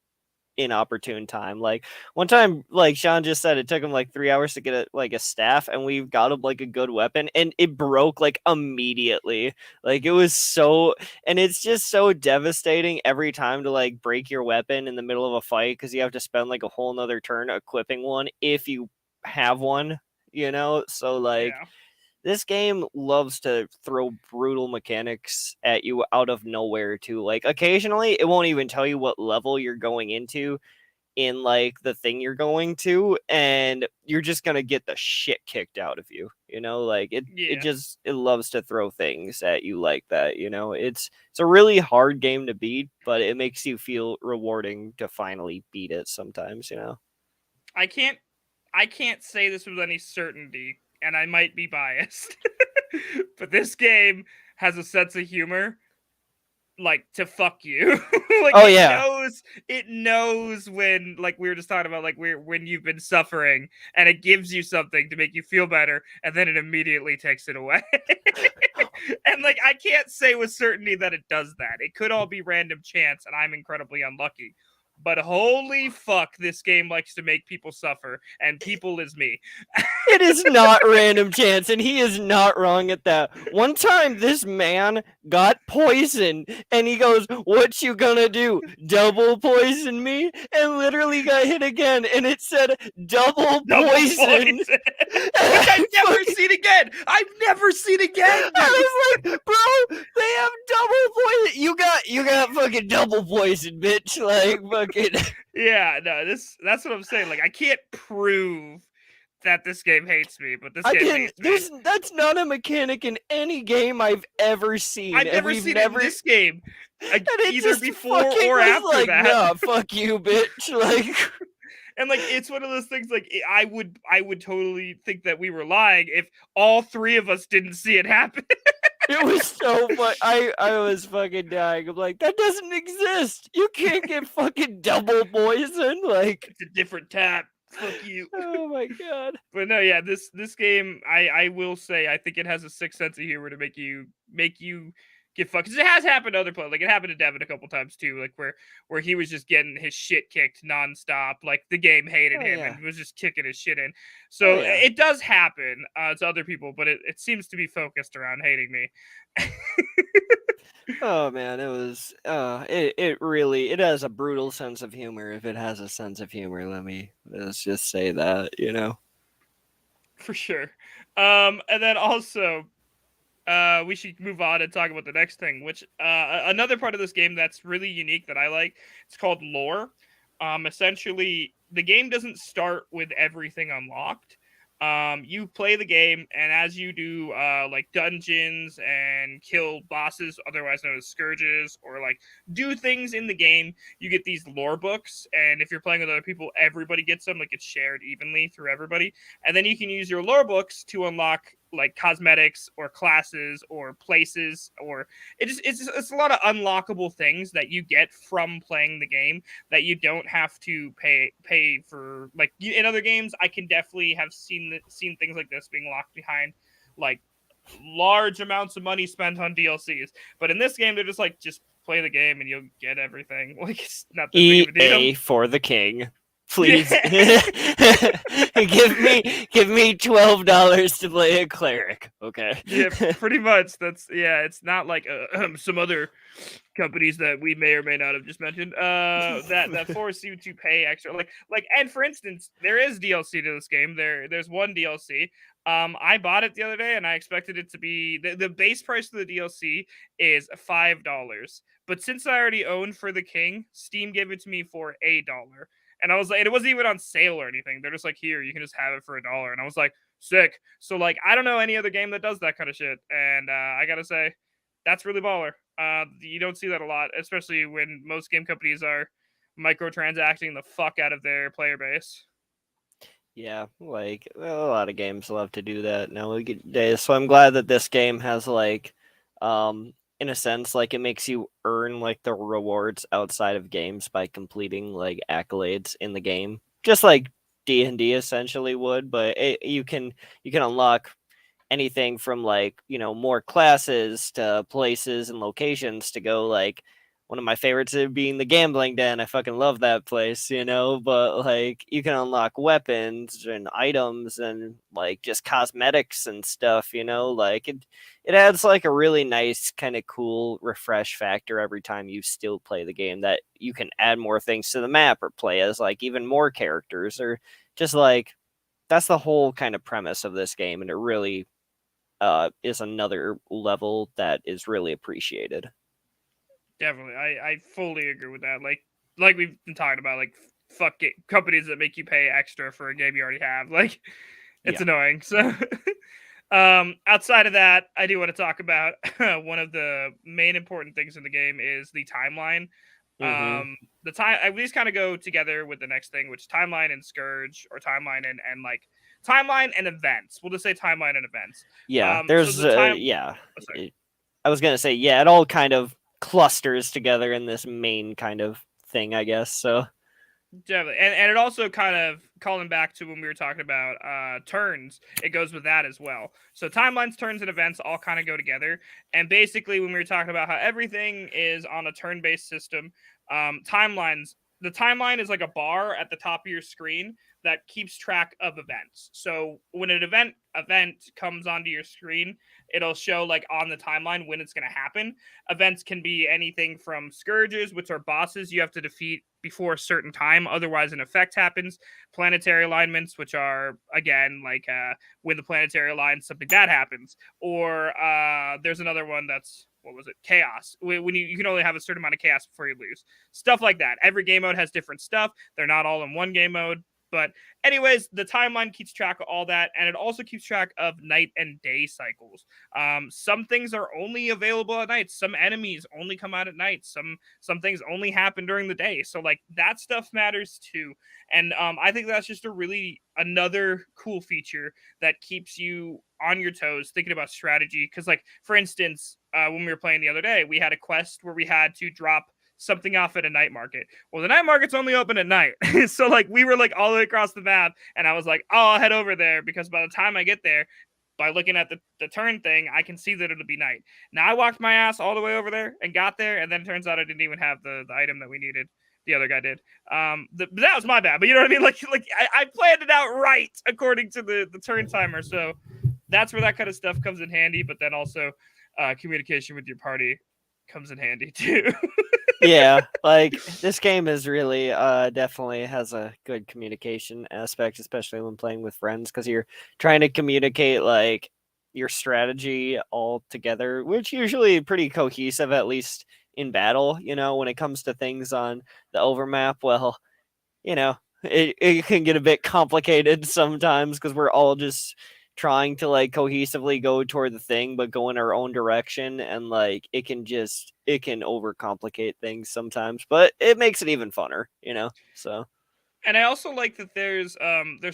time. Like one time, like Sean just said, it took him like 3 hours to get like a staff, and we got him like a good weapon, and it broke like immediately. Like it was so, and it's just so devastating every time to like break your weapon in the middle of a fight because you have to spend like a whole nother turn equipping one if you have one. So like Yeah, this game loves to throw brutal mechanics at you out of nowhere too. Like occasionally it won't even tell you what level you're going into in like the thing you're going to, and you're just gonna get the shit kicked out of you. Like yeah. it loves to throw things at you like that. It's a really hard game to beat, but it makes you feel rewarding to finally beat it sometimes. I can't I can't say this with any certainty, and I might be biased, but this game has a sense of humor like to fuck you. Like Oh it yeah. knows it knows when like we were just talking about like when you've been suffering and it gives you something to make you feel better and then it immediately takes it away. And like I can't say with certainty that it does that. It could all be random chance and I'm incredibly unlucky. But holy fuck, this game likes to make people suffer, and people is me. It is not random chance, and he is not wrong at that. One time, this man got poisoned, and he goes, "What you gonna do? Double poison me?" And literally got hit again, and it said double Double poison. poison, which I've never seen again. I've never seen again, dude. I was like, bro, they have double poison. You got fucking double poison, bitch. Like fucking. Yeah, no, that's what I'm saying. Like I can't prove that this game hates me, but this I game can. hates me. That's not a mechanic in any game I've ever seen, I've and never we've seen it in never. this game, And it either just before fucking or was after like, that. nah, fuck you, bitch. Like, And like it's one of those things. Like I would totally think that we were lying if all three of us didn't see it happen. it was so fun. I was fucking dying. I'm like, that doesn't exist. You can't get fucking double poison. Like, It's a different tap. Fuck you. oh my god. But no, yeah, this game, I will say, I think it has a sick sense of humor to make you get fucked. Because it has happened to other players. Like it happened to Devin a couple times too. Like where he was just getting his shit kicked nonstop. Like the game hated Oh him yeah. and was just kicking his shit in. Oh So yeah. it does happen to other people, but it seems to be focused around hating me. Oh man, it was. It really. It has a brutal sense of humor. If it has a sense of humor, let's just say that. For sure. And then also we should move on and talk about the next thing, which another part of this game that's really unique that I like. It's called lore. Essentially, the game doesn't start with everything unlocked. You play the game, and as you do like dungeons and kill bosses, otherwise known as scourges, or like do things in the game, you get these lore books. And if you're playing with other people, everybody gets them. Like it's shared evenly through everybody. And then you can use your lore books to unlock like cosmetics or classes or places, or it's a lot of unlockable things that you get from playing the game that you don't have to pay for. Like in other games, I can definitely have seen things like this being locked behind like large amounts of money spent on DLCs. But in this game, they're just like, just play the game and you'll get everything. Like it's not that big of a deal. EA for the king. Please Yeah. give me $12 to play a cleric. Okay. Yeah, pretty much. It's not like some other companies that we may or may not have just mentioned that force you to pay extra. And for instance, there is DLC to this game. There's one DLC. I bought it the other day and I expected it to be the base price of the DLC is $5. But since I already own For the King, Steam gave it to me for $1. And I was like, and it wasn't even on sale or anything. They're just like, here, you can just have it for $1. And I was like, sick. So like, I don't know any other game that does that kind of shit. And I gotta say, that's really baller. You don't see that a lot, especially when most game companies are microtransacting the fuck out of their player base. Yeah, like a lot of games love to do that nowadays. So I'm glad that this game has like, in a sense, like it makes you earn like the rewards outside of games by completing like accolades in the game, just like D&D essentially would. But you can unlock anything from like more classes to places and locations to go. Like one of my favorites being the gambling den. I fucking love that place, but like you can unlock weapons and items and like just cosmetics and stuff, like it adds like a really nice kind of cool refresh factor every time you still play the game, that you can add more things to the map or play as like even more characters, or just like that's the whole kind of premise of this game, and it really is another level that is really appreciated. Definitely, I fully agree with that. Like we've been talking about, like fuck it, companies that make you pay extra for a game you already have. Like it's Yeah. annoying. So outside of that, I do want to talk about one of the main important things in the game is the timeline. Mm-hmm. The time these kind of go together with the next thing, which timeline and scourge, or timeline and like timeline and events. We'll just say timeline and events. Yeah, So there's the time. yeah. Oh, sorry. I was gonna say, yeah, it all kind of clusters together in this main kind of thing, I guess. So Definitely. And it also kind of calling back to when we were talking about turns, it goes with that as well. So timelines, turns, and events all kind of go together. And basically, when we were talking about how everything is on a turn-based system, the timeline is like a bar at the top of your screen that keeps track of events. So when an event comes onto your screen, it'll show like on the timeline when it's going to happen. Events can be anything from scourges, which are bosses you have to defeat before a certain time, otherwise an effect happens. Planetary alignments, which are again like when the planetary aligns, something bad happens. Or there's another one that's, what was it, chaos, when you can only have a certain amount of chaos before you lose. Stuff like that. Every game mode has different stuff. They're not all in one game mode. But anyways, the timeline keeps track of all that, and it also keeps track of night and day cycles. Some things are only available at night. Some enemies only come out at night. Some things only happen during the day. So like that stuff matters too. And I think that's just another cool feature that keeps you on your toes thinking about strategy. Because like for instance, when we were playing the other day, we had a quest where we had to drop something off at a night market. Well, the night market's only open at night. So like we were like all the way across the map, and I was like, oh, I'll head over there because by the time I get there, by looking at the turn thing, I can see that it'll be night. Now I walked my ass all the way over there and got there, and then it turns out I didn't even have the item that we needed. The other guy did. That was my bad, but you know what I mean? Like I planned it out right according to the turn timer. So that's where that kind of stuff comes in handy. But then also communication with your party comes in handy too. yeah, like this game is really definitely has a good communication aspect, especially when playing with friends, because you're trying to communicate like your strategy all together, which usually pretty cohesive, at least in battle. When it comes to things on the overmap, well, you know, it can get a bit complicated sometimes because we're all just trying to like cohesively go toward the thing but go in our own direction, and like it can overcomplicate things sometimes, but it makes it even funner, so And I also like that there's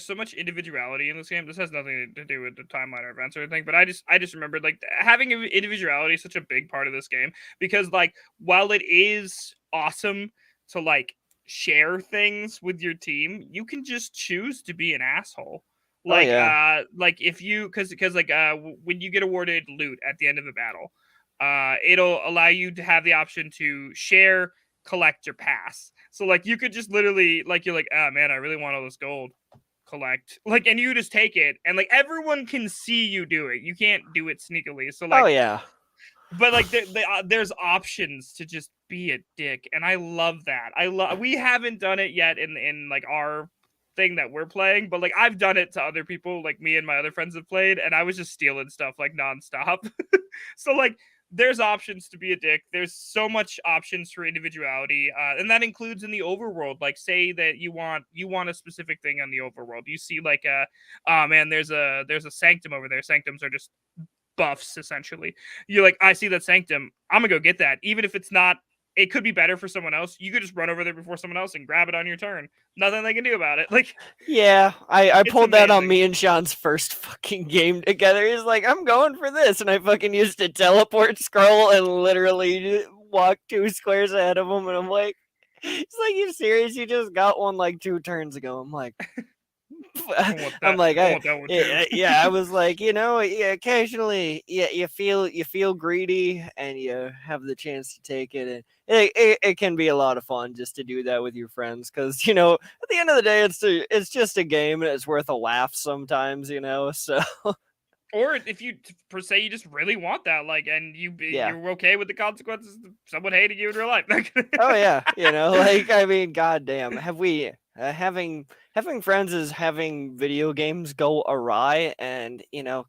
so much individuality in this game. This has nothing to do with the timeline or events or anything, but I just remembered like having individuality is such a big part of this game because like while it is awesome to like share things with your team, you can just choose to be an asshole. oh yeah. Like if you because like when you get awarded loot at the end of a battle, it'll allow you to have the option to share, collect, or pass. So like you could just literally like you're like, ah man, I really want all this gold. Collect. Like and you just take it and like everyone can see you do it. You can't do it sneakily. So Oh like yeah. but like there's options to just be a dick and I love that. I love we haven't done it yet in like our thing that we're playing, but like I've done it to other people, like me and my other friends have played, and I was just stealing stuff like nonstop. So like there's options to be a dick. There's so much options for individuality, and that includes in the overworld. Like, say that you want a specific thing on the overworld. You see, like, oh man, there's a sanctum over there. Sanctums are just buffs essentially. You're like, I see that sanctum. I'm gonna go get that, even if it's not. It could be better for someone else. You could just run over there before someone else and grab it on your turn. Nothing they can do about it. Like, Yeah, I it's pulled that on amazing. me and Sean's first fucking game together. He's like, I'm going for this, and I fucking used a teleport scroll and literally walked 2 squares ahead of him, and I'm like, he's like, you serious? You just got one like 2 turns ago. I'm like, I want I'm that. like, I want that one too. yeah, I was like, yeah, occasionally, yeah, you feel greedy, and you have the chance to take it, and it can be a lot of fun just to do that with your friends, because at the end of the day, it's just a game, and it's worth a laugh sometimes, so Or if you per se you just really want that, like, and yeah. you're okay with the consequences of someone hating you in real life. Oh yeah, like I mean, goddamn, have we having friends is having video games go awry, and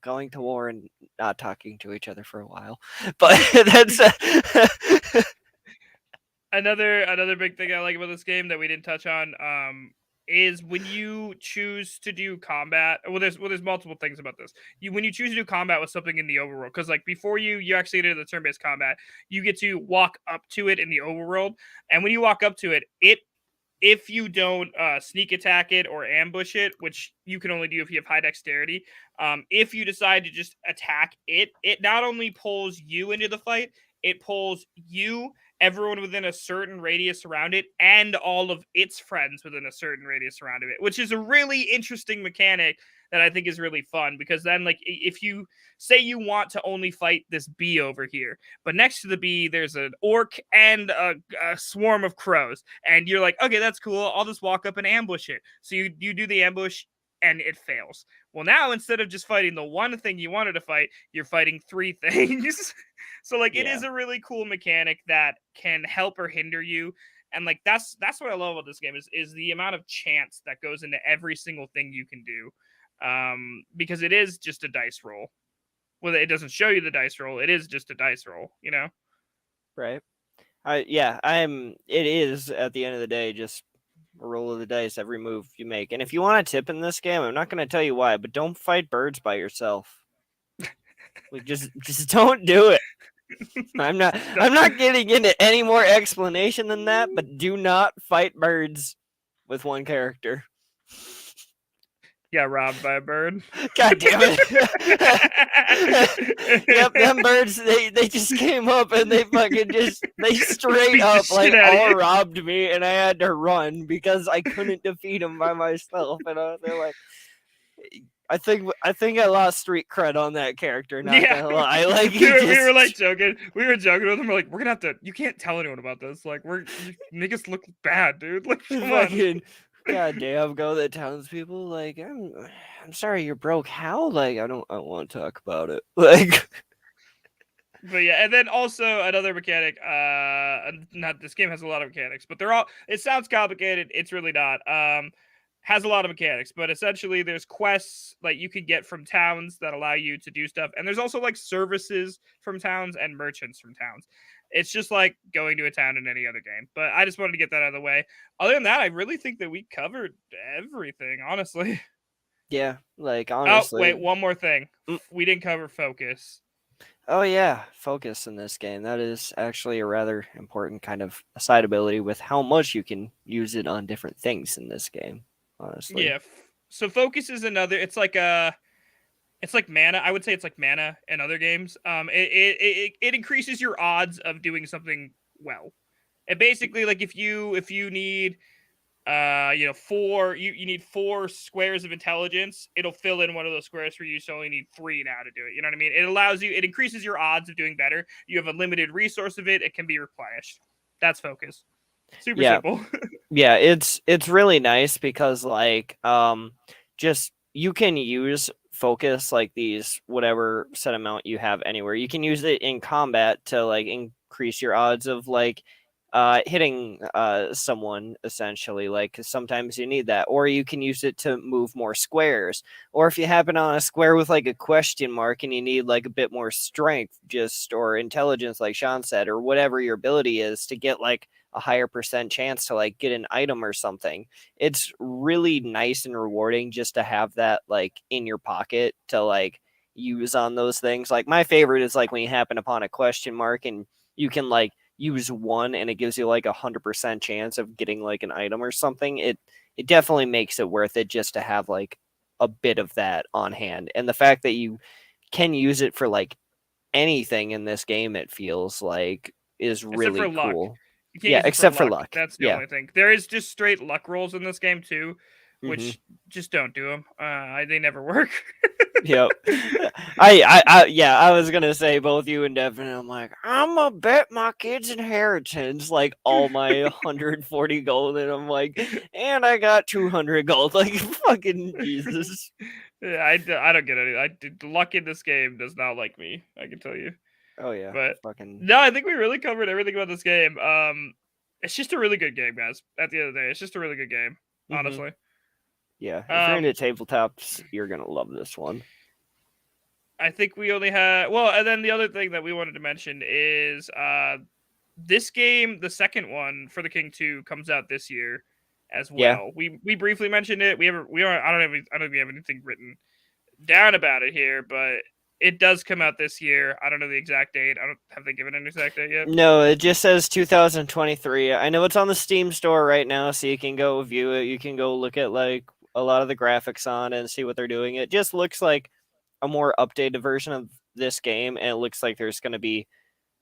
going to war and not talking to each other for a while, but that's Another big thing I like about this game that we didn't touch on is when you choose to do combat. Well, there's multiple things about this. When you choose to do combat with something in the overworld, because like before you actually get into the turn-based combat, you get to walk up to it in the overworld, and when you walk up to it, if you don't sneak attack it or ambush it, which you can only do if you have high dexterity, if you decide to just attack it, it not only pulls you into the fight, it pulls you, everyone within a certain radius around it, and all of its friends within a certain radius around it, which is a really interesting mechanic that I think is really fun because then, like, if you say you want to only fight this bee over here, but next to the bee, there's an orc and a swarm of crows. And you're like, okay, that's cool. I'll just walk up and ambush it. So you do the ambush and it fails. Well, now instead of just fighting the one thing you wanted to fight, you're fighting three things. So like it yeah, is a really cool mechanic that can help or hinder you. And like that's what I love about this game is the amount of chance that goes into every single thing you can do. Because it is just a dice roll. Well, it doesn't show you the dice roll. It is just a dice roll. right. It is at the end of the day just a roll of the dice every move you make, and if you want a tip in this game, I'm not going to tell you why, but don't fight birds by yourself. Like just don't do it. I'm not getting into any more explanation than that, but do not fight birds with one character. Yeah, robbed by a bird. God damn it. Yep, them birds, they just came up and they fucking they straight Beat the up shit like out of all you. robbed me, and I had to run because I couldn't defeat them by myself, and they're like, I think I lost street cred on that character, not Yeah, gonna lie. Like we were like joking. We were joking with him. We're like, we're gonna have to. You can't tell anyone about this. Like, you make us look bad, dude. Like, come on. fucking goddamn go the townspeople like I'm sorry you're broke. How? Like I don't want to talk about it. Like But yeah, and then also another mechanic. Not this game has a lot of mechanics, but they're all. It sounds complicated. It's really not. Has a lot of mechanics, but essentially there's quests like you can get from towns that allow you to do stuff, and there's also like services from towns and merchants from towns. It's just like going to a town in any other game. But I just wanted to get that out of the way. Other than that, I really think that we covered everything, honestly. Yeah, like Oh, honestly. wait, one more thing. Mm. We didn't cover focus. Oh yeah, focus in this game. That is actually a rather important kind of side ability with how much you can use it on different things in this game. Honestly. Yeah. So focus is another. It's like mana. I would say it's like mana in other games. It increases your odds of doing something well. And basically, like if you need you need 4 squares of intelligence, it'll fill in one of those squares for you, so you only need 3 now to do it. You know what I mean? It increases your odds of doing better. You have a limited resource of it can be replenished. That's focus. Super simple. Yeah, it's really nice because like just you can use focus like these whatever set amount you have anywhere. You can use it in combat to like increase your odds of like hitting someone essentially, like 'cause sometimes you need that, or you can use it to move more squares, or if you happen on a square with like a question mark and you need like a bit more strength just or intelligence like Sean said, or whatever your ability is to get like a higher percent chance to like get an item or something. It's really nice and rewarding just to have that like in your pocket to like use on those things. Like my favorite is like when you happen upon a question mark and you can like use one and it gives you like 100% chance of getting like an item or something. It definitely makes it worth it just to have like a bit of that on hand. And the fact that you can use it for like anything in this game, it feels like is really Except for luck. cool. You can't Yeah, use it except for for luck. luck. That's the Yeah. only thing. There is just straight luck rolls in this game too, Mhm. which just don't do them. They never work. Yep. I was gonna say both you and Devin. I'm like, I'm gonna bet my kid's inheritance, like all my 140 gold, and I'm like, and I got 200 gold, like fucking Jesus. Yeah, I don't get any. Luck in this game does not like me. I can tell you. Oh yeah, But fucking no, I think we really covered everything about this game. It's just a really good game, guys. At the end of the day, it's just a really good game. Mhm. Honestly. Yeah. If you're into tabletops, you're gonna love this one. I think we only had and then the other thing that we wanted to mention is this game, the second one for the King 2, comes out this year as well. Yeah. We briefly mentioned it. I don't know if we have anything written down about it here, but it does come out this year. I don't know the exact date. Have they given an exact date yet? No, it just says 2023. I know it's on the Steam store right now, so you can go view it. You can go look at like a lot of the graphics on and see what they're doing. It just looks like a more updated version of this game, and it looks like there's going to be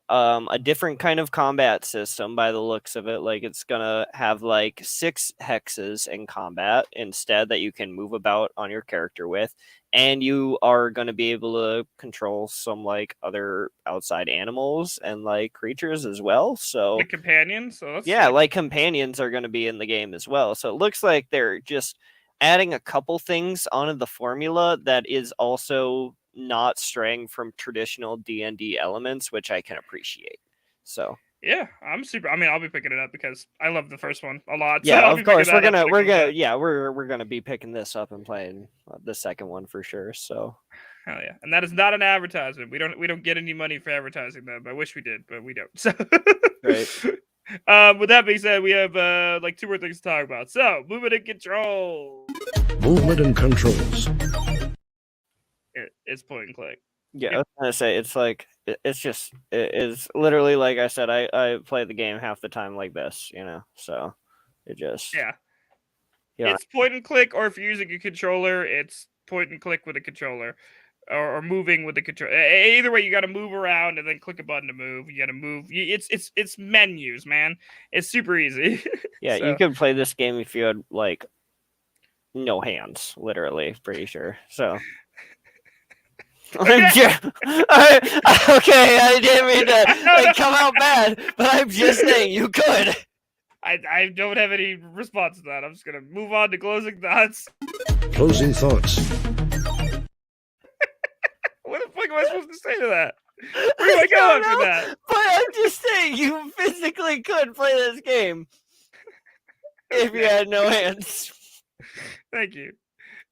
a different kind of combat system by the looks of it. Like it's gonna have like 6 hexes in combat instead that you can move about on your character with, and you are gonna be able to control some like other outside animals and like creatures as well. So Like companions. So that's yeah, sick. like companions are gonna be in the game as well. So it looks like they're just adding a couple things onto the formula that is also not straying from traditional D&D elements, which I can appreciate. So Yeah, I'm super. I mean, I'll be picking it up because I love the first one a lot. yeah, so I'll of be picking course that up when it comes out. we're gonna be picking this up and playing the second one for sure. So Hell yeah, and that is not an advertisement. We don't get any money for advertising them. I wish we did, but we don't. So right. With that being said, we have like 2 more things to talk about. So movement and control. Movement and controls. It's point and click. Yeah, I was gonna say it's like it's literally like I said. I play the game half the time like this, So it just Yeah. Yeah. It's point and click, or if you're using a controller, it's point and click with a controller, or moving with the control. Either way, you got to move around and then click a button to move. You got to move. It's menus, man. It's super easy. Yeah, So, you could play this game if you had like no hands, literally. Pretty sure. So. Okay. I didn't mean to like come out bad, but I'm just saying you could. I don't have any response to that. I'm just gonna move on to closing thoughts. Closing thoughts. What the fuck am I supposed to say to that? Where do I go after that? But I'm just saying you physically could play this game if you had no hands. Thank you.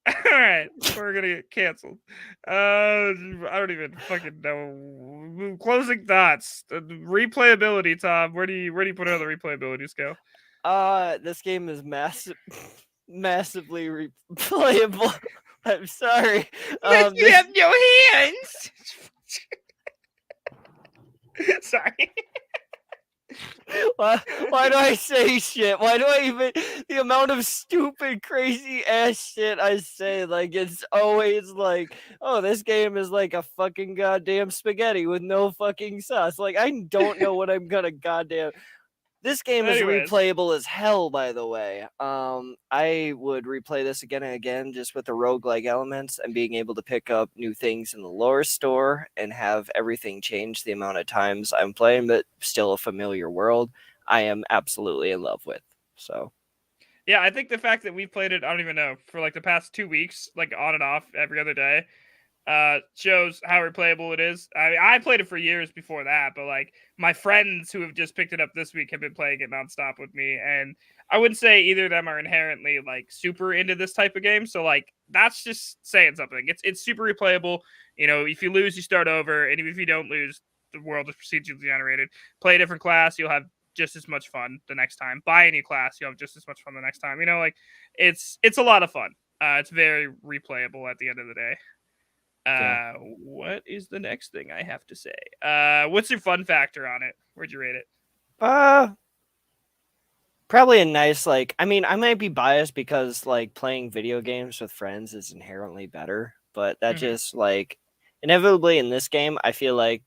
All right, we're gonna get canceled. I don't even fucking know. Closing thoughts. Replayability, Tom. Where do you put it on the replayability scale? This game is massively replayable. I'm sorry. You This have no hands. Sorry. why do I say shit? Why do I even the amount of stupid, crazy ass shit I say? Like it's always like, oh, this game is like a fucking goddamn spaghetti with no fucking sauce. Like I don't know what I'm gonna goddamn. This game is Anyways, replayable as hell, by the way. I would replay this again and again just with the roguelike elements and being able to pick up new things in the lore store and have everything change the amount of times I'm playing, but still a familiar world. I am absolutely in love with. So, yeah, I think the fact that we've played it, I don't even know, for like the past 2 weeks, like on and off every other day, shows how replayable it is. I played it for years before that, but like my friends who have just picked it up this week have been playing it nonstop with me, and I wouldn't say either of them are inherently like super into this type of game. So like that's just saying something. It's super replayable. You know, if you lose, you start over, and even if you don't lose, the world is procedurally generated. Play a different class, you'll have just as much fun the next time. Buy a new class, you'll have just as much fun the next time. You know, like it's a lot of fun. It's very replayable at the end of the day. yeah. What is the next thing I have to say? What's your fun factor on it? Where'd you rate it? Uh, Probably a nice, like, I mean, I might be biased because, like, playing video games with friends is inherently better, but that Mm-hmm. just, like, inevitably in this game, I feel like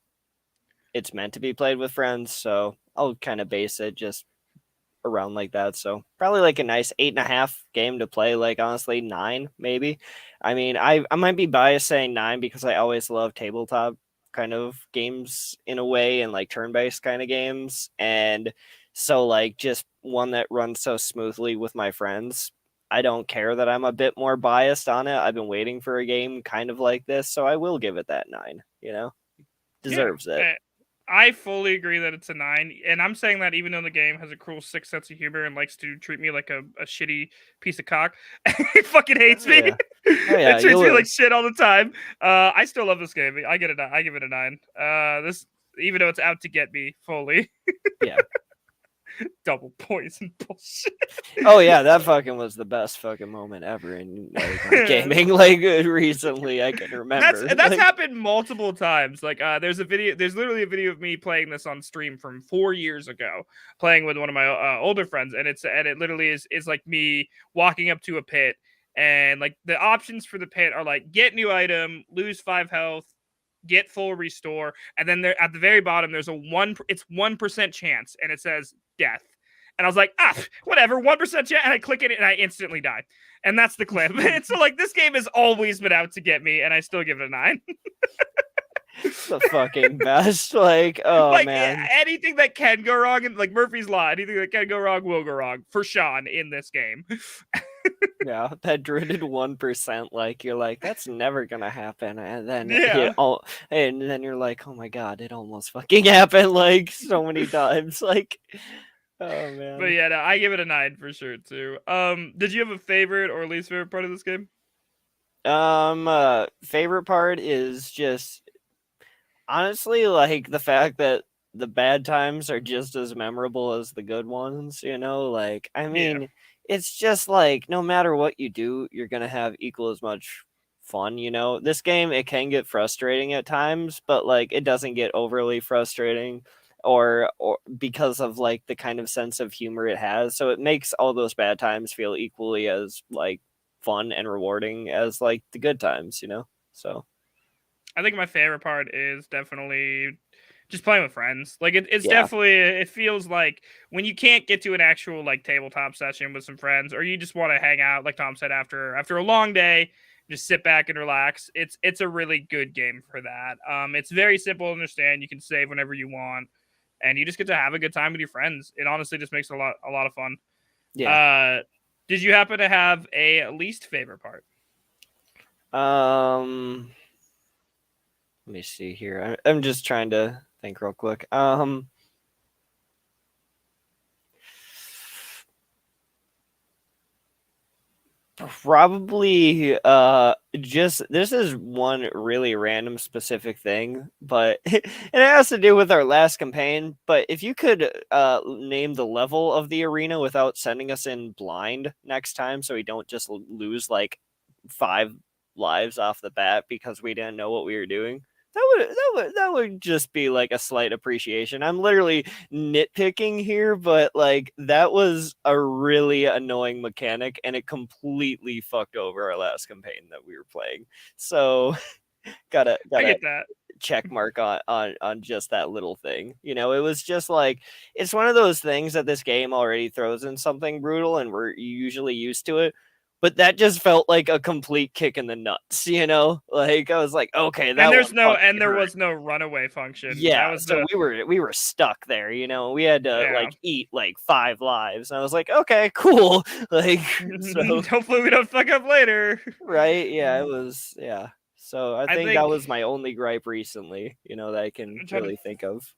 it's meant to be played with friends, so I'll kind of base it just around like that. So probably like a nice 8.5 game to play, like honestly, 9, maybe. I mean, I might be biased saying 9 because I always love tabletop kind of games in a way and like turn-based kind of games. And so like just one that runs so smoothly with my friends. I don't care that I'm a bit more biased on it. I've been waiting for a game kind of like this, so I will give it that 9, you know? Yeah, Deserves it. I fully agree that it's a 9, and I'm saying that even though the game has a cruel sick sense of humor and likes to treat me like a shitty piece of cock, it fucking hates Oh me. yeah. Oh yeah, It treats me you'll like shit all the time. I still love this game. I get it. I give it a 9. This even though it's out to get me fully. yeah. Double poison bullshit. Oh yeah, that fucking was the best fucking moment ever in like gaming. Like recently, I can That's remember. that's Like, happened multiple times. Like there's literally a video of me playing this on stream from 4 years ago, playing with one of my older friends, and it literally is like me walking up to a pit, and like the options for the pit are like get new item, lose 5 health, get full restore, and then there at the very bottom there's it's 1% chance, and it says death. And I was like, whatever, 1% chance, and I click it and I instantly die. And that's the clip. And so like this game has always been out to get me, and I still give it a 9. the fucking best. Like, oh Like man, anything that can go wrong, and like Murphy's Law, anything that can go wrong will go wrong for Sean in this game. yeah, that dreaded 1%. Like, you're like, that's never gonna happen, and then Yeah. and then you're like, oh my god, it almost fucking happened. Like so many times. Like, oh But man. yeah, no, I give it a 9 for sure too. Did you have a favorite or least favorite part of this game? Favorite part is just honestly, like the fact that the bad times are just as memorable as the good ones, you know? Like, I Yeah. mean, it's just like no matter what you do, you're gonna have equal as much fun, you know? This game, it can get frustrating at times, but like it doesn't get overly frustrating or because of like the kind of sense of humor it has. So it makes all those bad times feel equally as like fun and rewarding as like the good times, you know? So I think my favorite part is definitely just playing with friends. Like it's yeah. definitely it feels like when you can't get to an actual like tabletop session with some friends, or you just want to hang out, like Tom said, after a long day, just sit back and relax. It's a really good game for that. It's very simple to understand. You can save whenever you want, and you just get to have a good time with your friends. It honestly just makes it a lot of fun. Yeah. Uh, did you happen to have a least favorite part? Um, Let me see here. I'm just trying to think real quick. Probably just this is one really random specific thing, but it has to do with our last campaign. But if you could name the level of the arena without sending us in blind next time, so we don't just lose like 5 lives off the bat because we didn't know what we were doing. That would just be like a slight appreciation. I'm literally nitpicking here, but like that was a really annoying mechanic and it completely fucked over our last campaign that we were playing. So gotta I gotta get that. check mark on just that little thing. It was just like it's one of those things that this game already throws in something brutal and we're usually used to it. But that just felt like a complete kick in the nuts. Like I was like, okay, And that there's one no fucking and there hurt. was no runaway function. Yeah, That was so the we were stuck there. We had to yeah. like eat like 5 lives. And I was like, okay, cool. Like so Hopefully we don't fuck up later. right, yeah, it was yeah. So I I think that think was my only gripe recently, that I can I'm trying to really think of.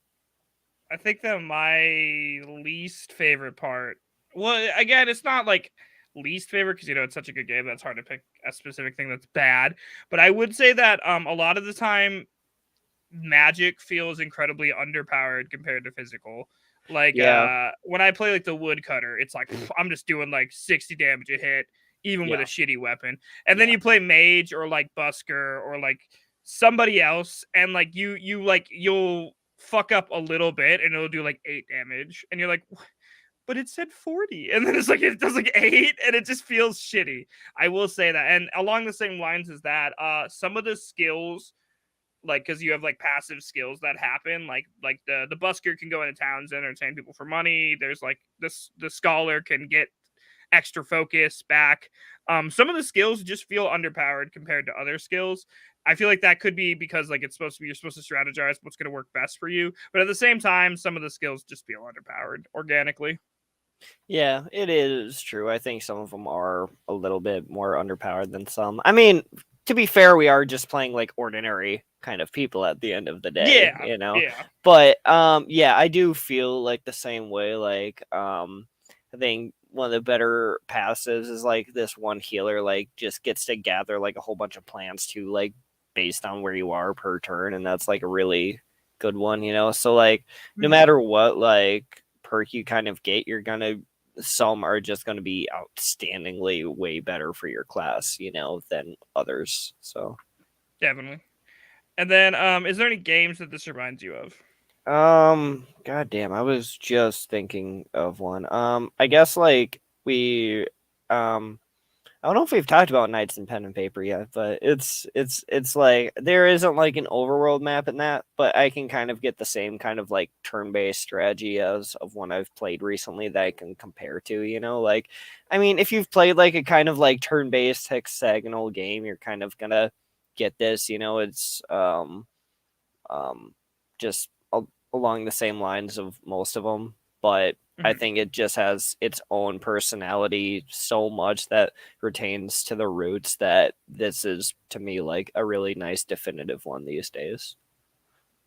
I think that my least favorite part. Well, again, it's not like least favorite because it's such a good game that's hard to pick a specific thing that's bad. But I would say that a lot of the time magic feels incredibly underpowered compared to physical. Like Yeah, when I play like the woodcutter, it's like I'm just doing like 60 damage a hit, even with a yeah, shitty weapon. And then yeah. you play mage or like busker or like somebody else, and like you'll fuck up a little bit and it'll do like 8 damage, and you're like, but it said 40, and then it's like it does like 8, and it just feels shitty. I will say that, and along the same lines as that, some of the skills, like because you have like passive skills that happen, like the busker can go into towns and entertain people for money. There's like this the scholar can get extra focus back. Some of the skills just feel underpowered compared to other skills. I feel like that could be because like it's supposed to be you're supposed to strategize what's going to work best for you, but at the same time some of the skills just feel underpowered organically. Yeah, it is true. I think some of them are a little bit more underpowered than some. I mean, to be fair, we are just playing like ordinary kind of people at the end of the day, Yeah, you know. yeah. But yeah, I do feel like the same way. Like I think one of the better passives is like this one healer like just gets to gather like a whole bunch of plants too, like based on where you are per turn, and that's like a really good one. So like no Mhm. matter what like perk you kind of get, you're gonna some are just going to be outstandingly way better for your class, than others. So, Definitely. And then is there any games that this reminds you of? god damn, I was just thinking of one. I guess like I don't know if we've talked about Knights and Pen and Paper yet, but it's like there isn't like an overworld map in that, but I can kind of get the same kind of like turn-based strategy as of one I've played recently that I can compare to. Like I mean, if you've played like a kind of like turn-based hexagonal game, you're kind of gonna get this. It's just along the same lines of most of them, but I Mhm. think it just has its own personality so much that retains to the roots that this is to me like a really nice definitive one these days.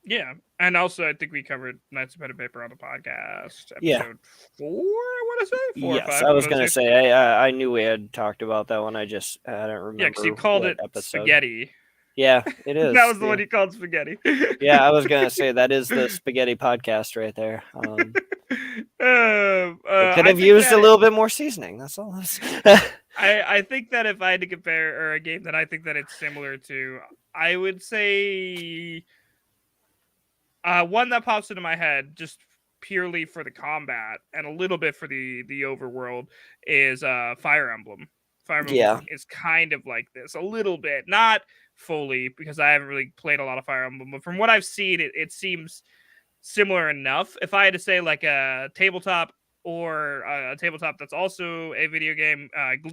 Yeah, and also I think we covered Knights of Pen and Paper on the podcast Yeah. episode 4. I want to say 4 or Yes, 5, I one was of those gonna two. say I knew we had talked about that one. I don't Yeah, because you remember called what it episode. spaghetti. Yeah, it That is. was the Yeah, one you called spaghetti. yeah. I was gonna say that is the spaghetti podcast right there. It could I have think used a that little bit more seasoning. That's all. I think that if I had to compare or a game that I think that it's similar to, I would say one that pops into my head just purely for the combat and a little bit for the overworld is Fire Emblem. Fire Emblem Yeah, is kind of like this a little bit, not fully because I haven't really played a lot of Fire Emblem, but from what I've seen, it seems similar enough. If I had to say like a tabletop or a tabletop that's also a video game,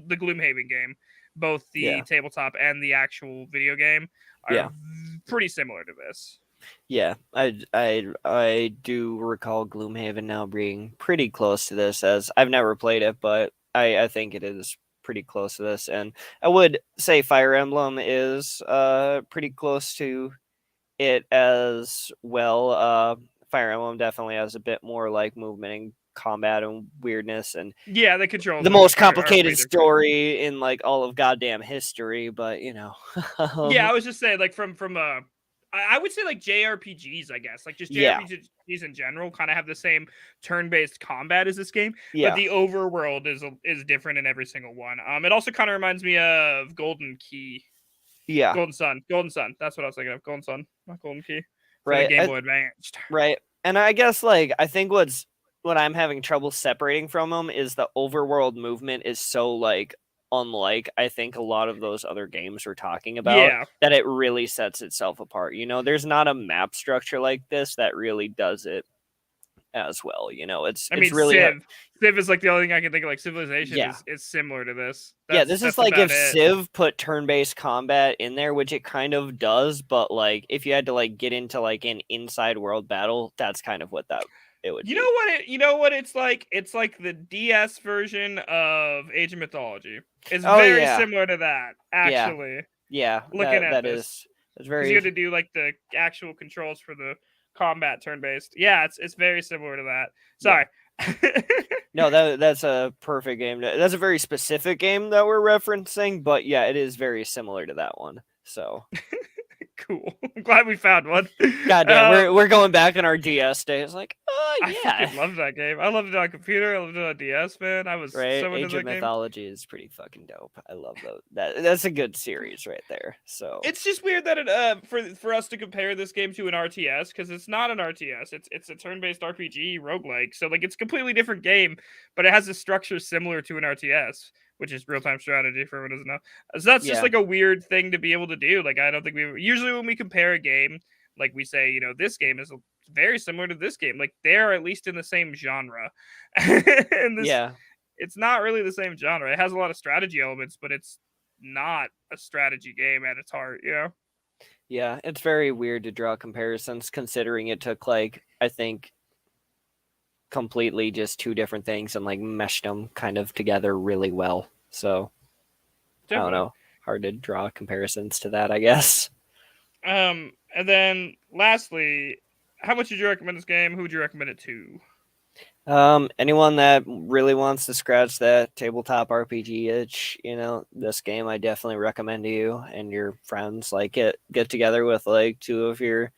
the Gloomhaven game, both the yeah, tabletop and the actual video game are yeah. pretty similar to this. Yeah, I do recall Gloomhaven now being pretty close to this, as I've never played it, but I think it is pretty close to this, and I would say Fire Emblem is pretty close to it as well. Fire Emblem definitely has a bit more like movement and combat and weirdness and Yeah, the controls the are most way complicated different. story in like all of goddamn history, but Yeah, I was just saying, like from I would say like JRPGs, I guess, like just yeah, JRPGs in general, kind of have the same turn-based combat as this game, but yeah, the overworld is different in every single one. It also kind of reminds me of Golden Key, yeah, Golden Sun. That's what I was thinking of, Golden Sun, not Golden Key, for the right, Game Boy Advanced. right. And I guess like I think what I'm having trouble separating from them is the overworld movement is so like unlike I think a lot of those other games we're talking about Yeah, that it really sets itself apart. There's not a map structure like this that really does it as well. It's I it's mean really Civ is like the only thing I can think of. Like Civilization yeah. is similar to this. Yeah, this is That's like about if it. Civ put turn-based combat in there, which it kind of does, but like if you had to like get into like an inside world battle, that's kind of what that it would be. You know what it's like? It's like the DS version of Age of Mythology. It's Oh very yeah. similar to that, Yeah. actually. Yeah, Looking at that this, is that's because you very had to do like the actual controls for the combat turn-based. Yeah, it's very similar to that. yeah. Sorry. No, that's a perfect game. That's a very specific game that we're referencing, but yeah, it is very similar to that one. So Cool. I'm glad we found one. goddamn, we're going back in our DS days. Like, I yeah, fucking loved that game. I loved it on computer. I loved it on DS, man. I was right. so into Age of that game. Mythology is pretty fucking dope. I love that's a good series right there. So It's just weird that for us to compare this game to an RTS, because it's not an RTS. It's a turn-based RPG roguelike. So like it's a completely different game, but it has a structure similar to an RTS, which is real-time strategy for everyone who doesn't know. So that's just yeah, like a weird thing to be able to do. Like I don't think we usually when we compare a game, like we say, this game is very similar to this game. Like they're at least in the same genre. And this yeah, it's not really the same genre. It has a lot of strategy elements, but it's not a strategy game at its heart, yeah. It's very weird to draw comparisons considering it took like I think completely just two different things and like meshed them kind of together really well. So I don't Definitely. know. Hard to draw comparisons to that, I guess. And then lastly, how much would you recommend this game? Who would you recommend it to? Anyone that really wants to scratch that tabletop RPG itch, this game I definitely recommend to you and your friends. Like get together with like two of your,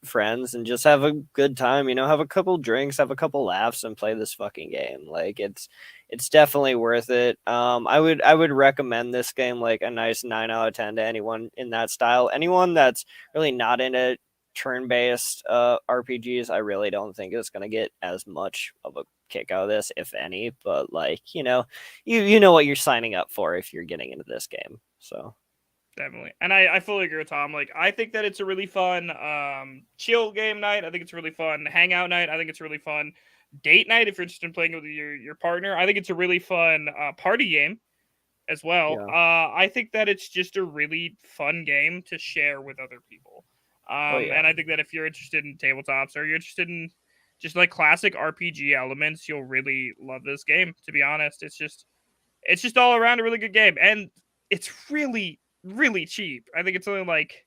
friends and just have a good time, have a couple drinks, have a couple laughs and play this fucking game. Like it's definitely worth it. I would recommend this game like a nice 9 out of 10 to anyone in that style. Anyone that's really not into turn-based RPGs, I really don't think it's going to get as much of a kick out of this, if any. But like, you know what you're signing up for if you're getting into this game. So Definitely. And I fully agree with Tom. Like I think that it's a really fun chill game night. I think it's a really fun hangout night. I think it's a really fun date night if you're interested in playing with your partner. I think it's a really fun party game as well. yeah. I think that it's just a really fun game to share with other people. Oh yeah. And I think that if you're interested in tabletops or you're interested in just like classic RPG elements, you'll really love this game. To be honest, it's just all around a really good game, and it's really really cheap. I think it's only like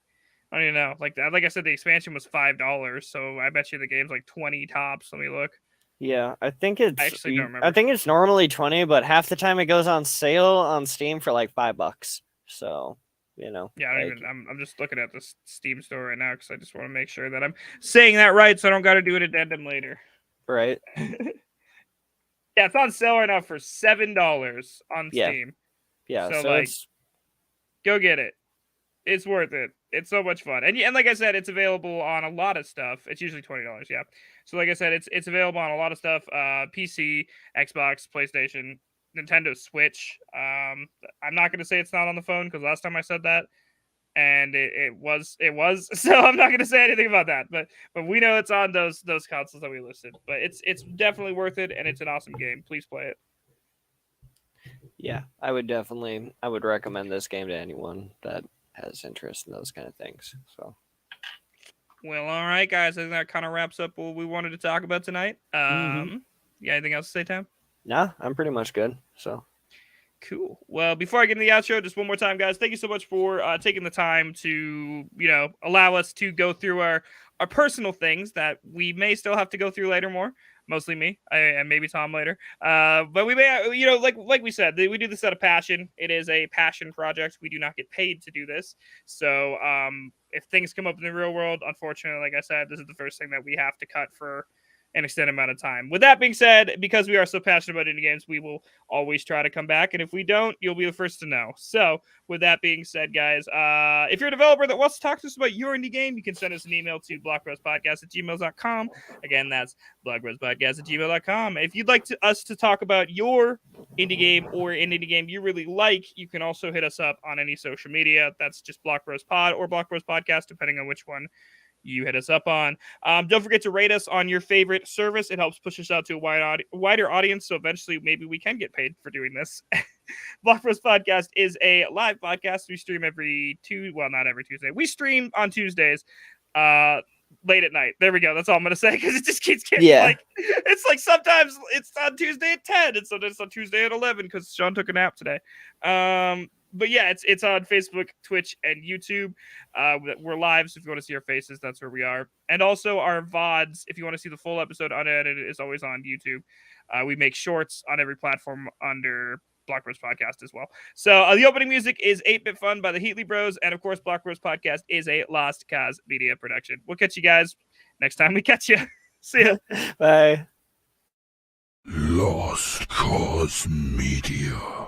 I don't even know. Like I said, the expansion was $5, so I bet you the game's like 20 tops. Let me look. Yeah, I think I actually don't remember. I think it's normally 20, but half the time it goes on sale on Steam for like $5. So, Yeah, I don't like, even. I'm just looking at the Steam store right now because I just want to make sure that I'm saying that right, so I don't got to do an addendum later. right? Yeah, it's on sale right now for $7 on Yeah. Steam. Yeah, So, so like, it's go get it. It's worth it. It's so much fun. And like I said, it's available on a lot of stuff. It's usually $20, yeah. So like I said, it's available on a lot of stuff. PC, Xbox, PlayStation, Nintendo Switch. I'm not gonna say it's not on the phone because last time I said that and it was so I'm not gonna say anything about that. But we know it's on those consoles that we listed. But it's definitely worth it and it's an awesome game. Please play it. yeah, I would recommend this game to anyone that has interest in those kind of things. So Well, all right, guys. I think that kind of wraps up what we wanted to talk about tonight. Yeah, anything else to say, Tom? nah, I'm pretty much good. So Cool. Well, before I get into the outro, just one more time, guys, thank you so much for taking the time to, allow us to go through our personal things that we may still have to go through later more. Mostly me, and maybe Tom later. But we may, like we said, we do this out of passion. It is a passion project. We do not get paid to do this. So if things come up in the real world, unfortunately, like I said, this is the first thing that we have to cut for an extended amount of time. With that being said, because we are so passionate about indie games, we will always try to come back. And if we don't, you'll be the first to know. So with that being said, guys, if you're a developer that wants to talk to us about your indie game, you can send us an email to blockroastpodcast@gmail.com. Again, that's blockroastpodcast@gmail.com. If you'd like us to talk about your indie game or an indie game you really like, you can also hit us up on any social media. That's just Block Roast Pod or Block Roast Podcast, depending on which one you hit us up on. Don't forget to rate us on your favorite service. It helps push us out to a wider audience, so eventually maybe we can get paid for doing this. Block Roast Podcast is a live podcast. We stream not every Tuesday. We stream on Tuesdays late at night. There we go. That's all I'm gonna say, because it just keeps getting it's like sometimes it's on Tuesday at 10 and sometimes it's on Tuesday at 11 because Sean took a nap today. But yeah, it's on Facebook, Twitch, and YouTube. We're live, so if you want to see our faces, that's where we are. And also our VODs, if you want to see the full episode unedited, is always on YouTube. We make shorts on every platform under Block Roast Podcast as well. So the opening music is 8-Bit Fun by the Heatley Bros. And of course, Block Roast Podcast is a Lost Cause Media production. We'll catch you guys next time we catch you. See ya. Bye. Lost Cause Media.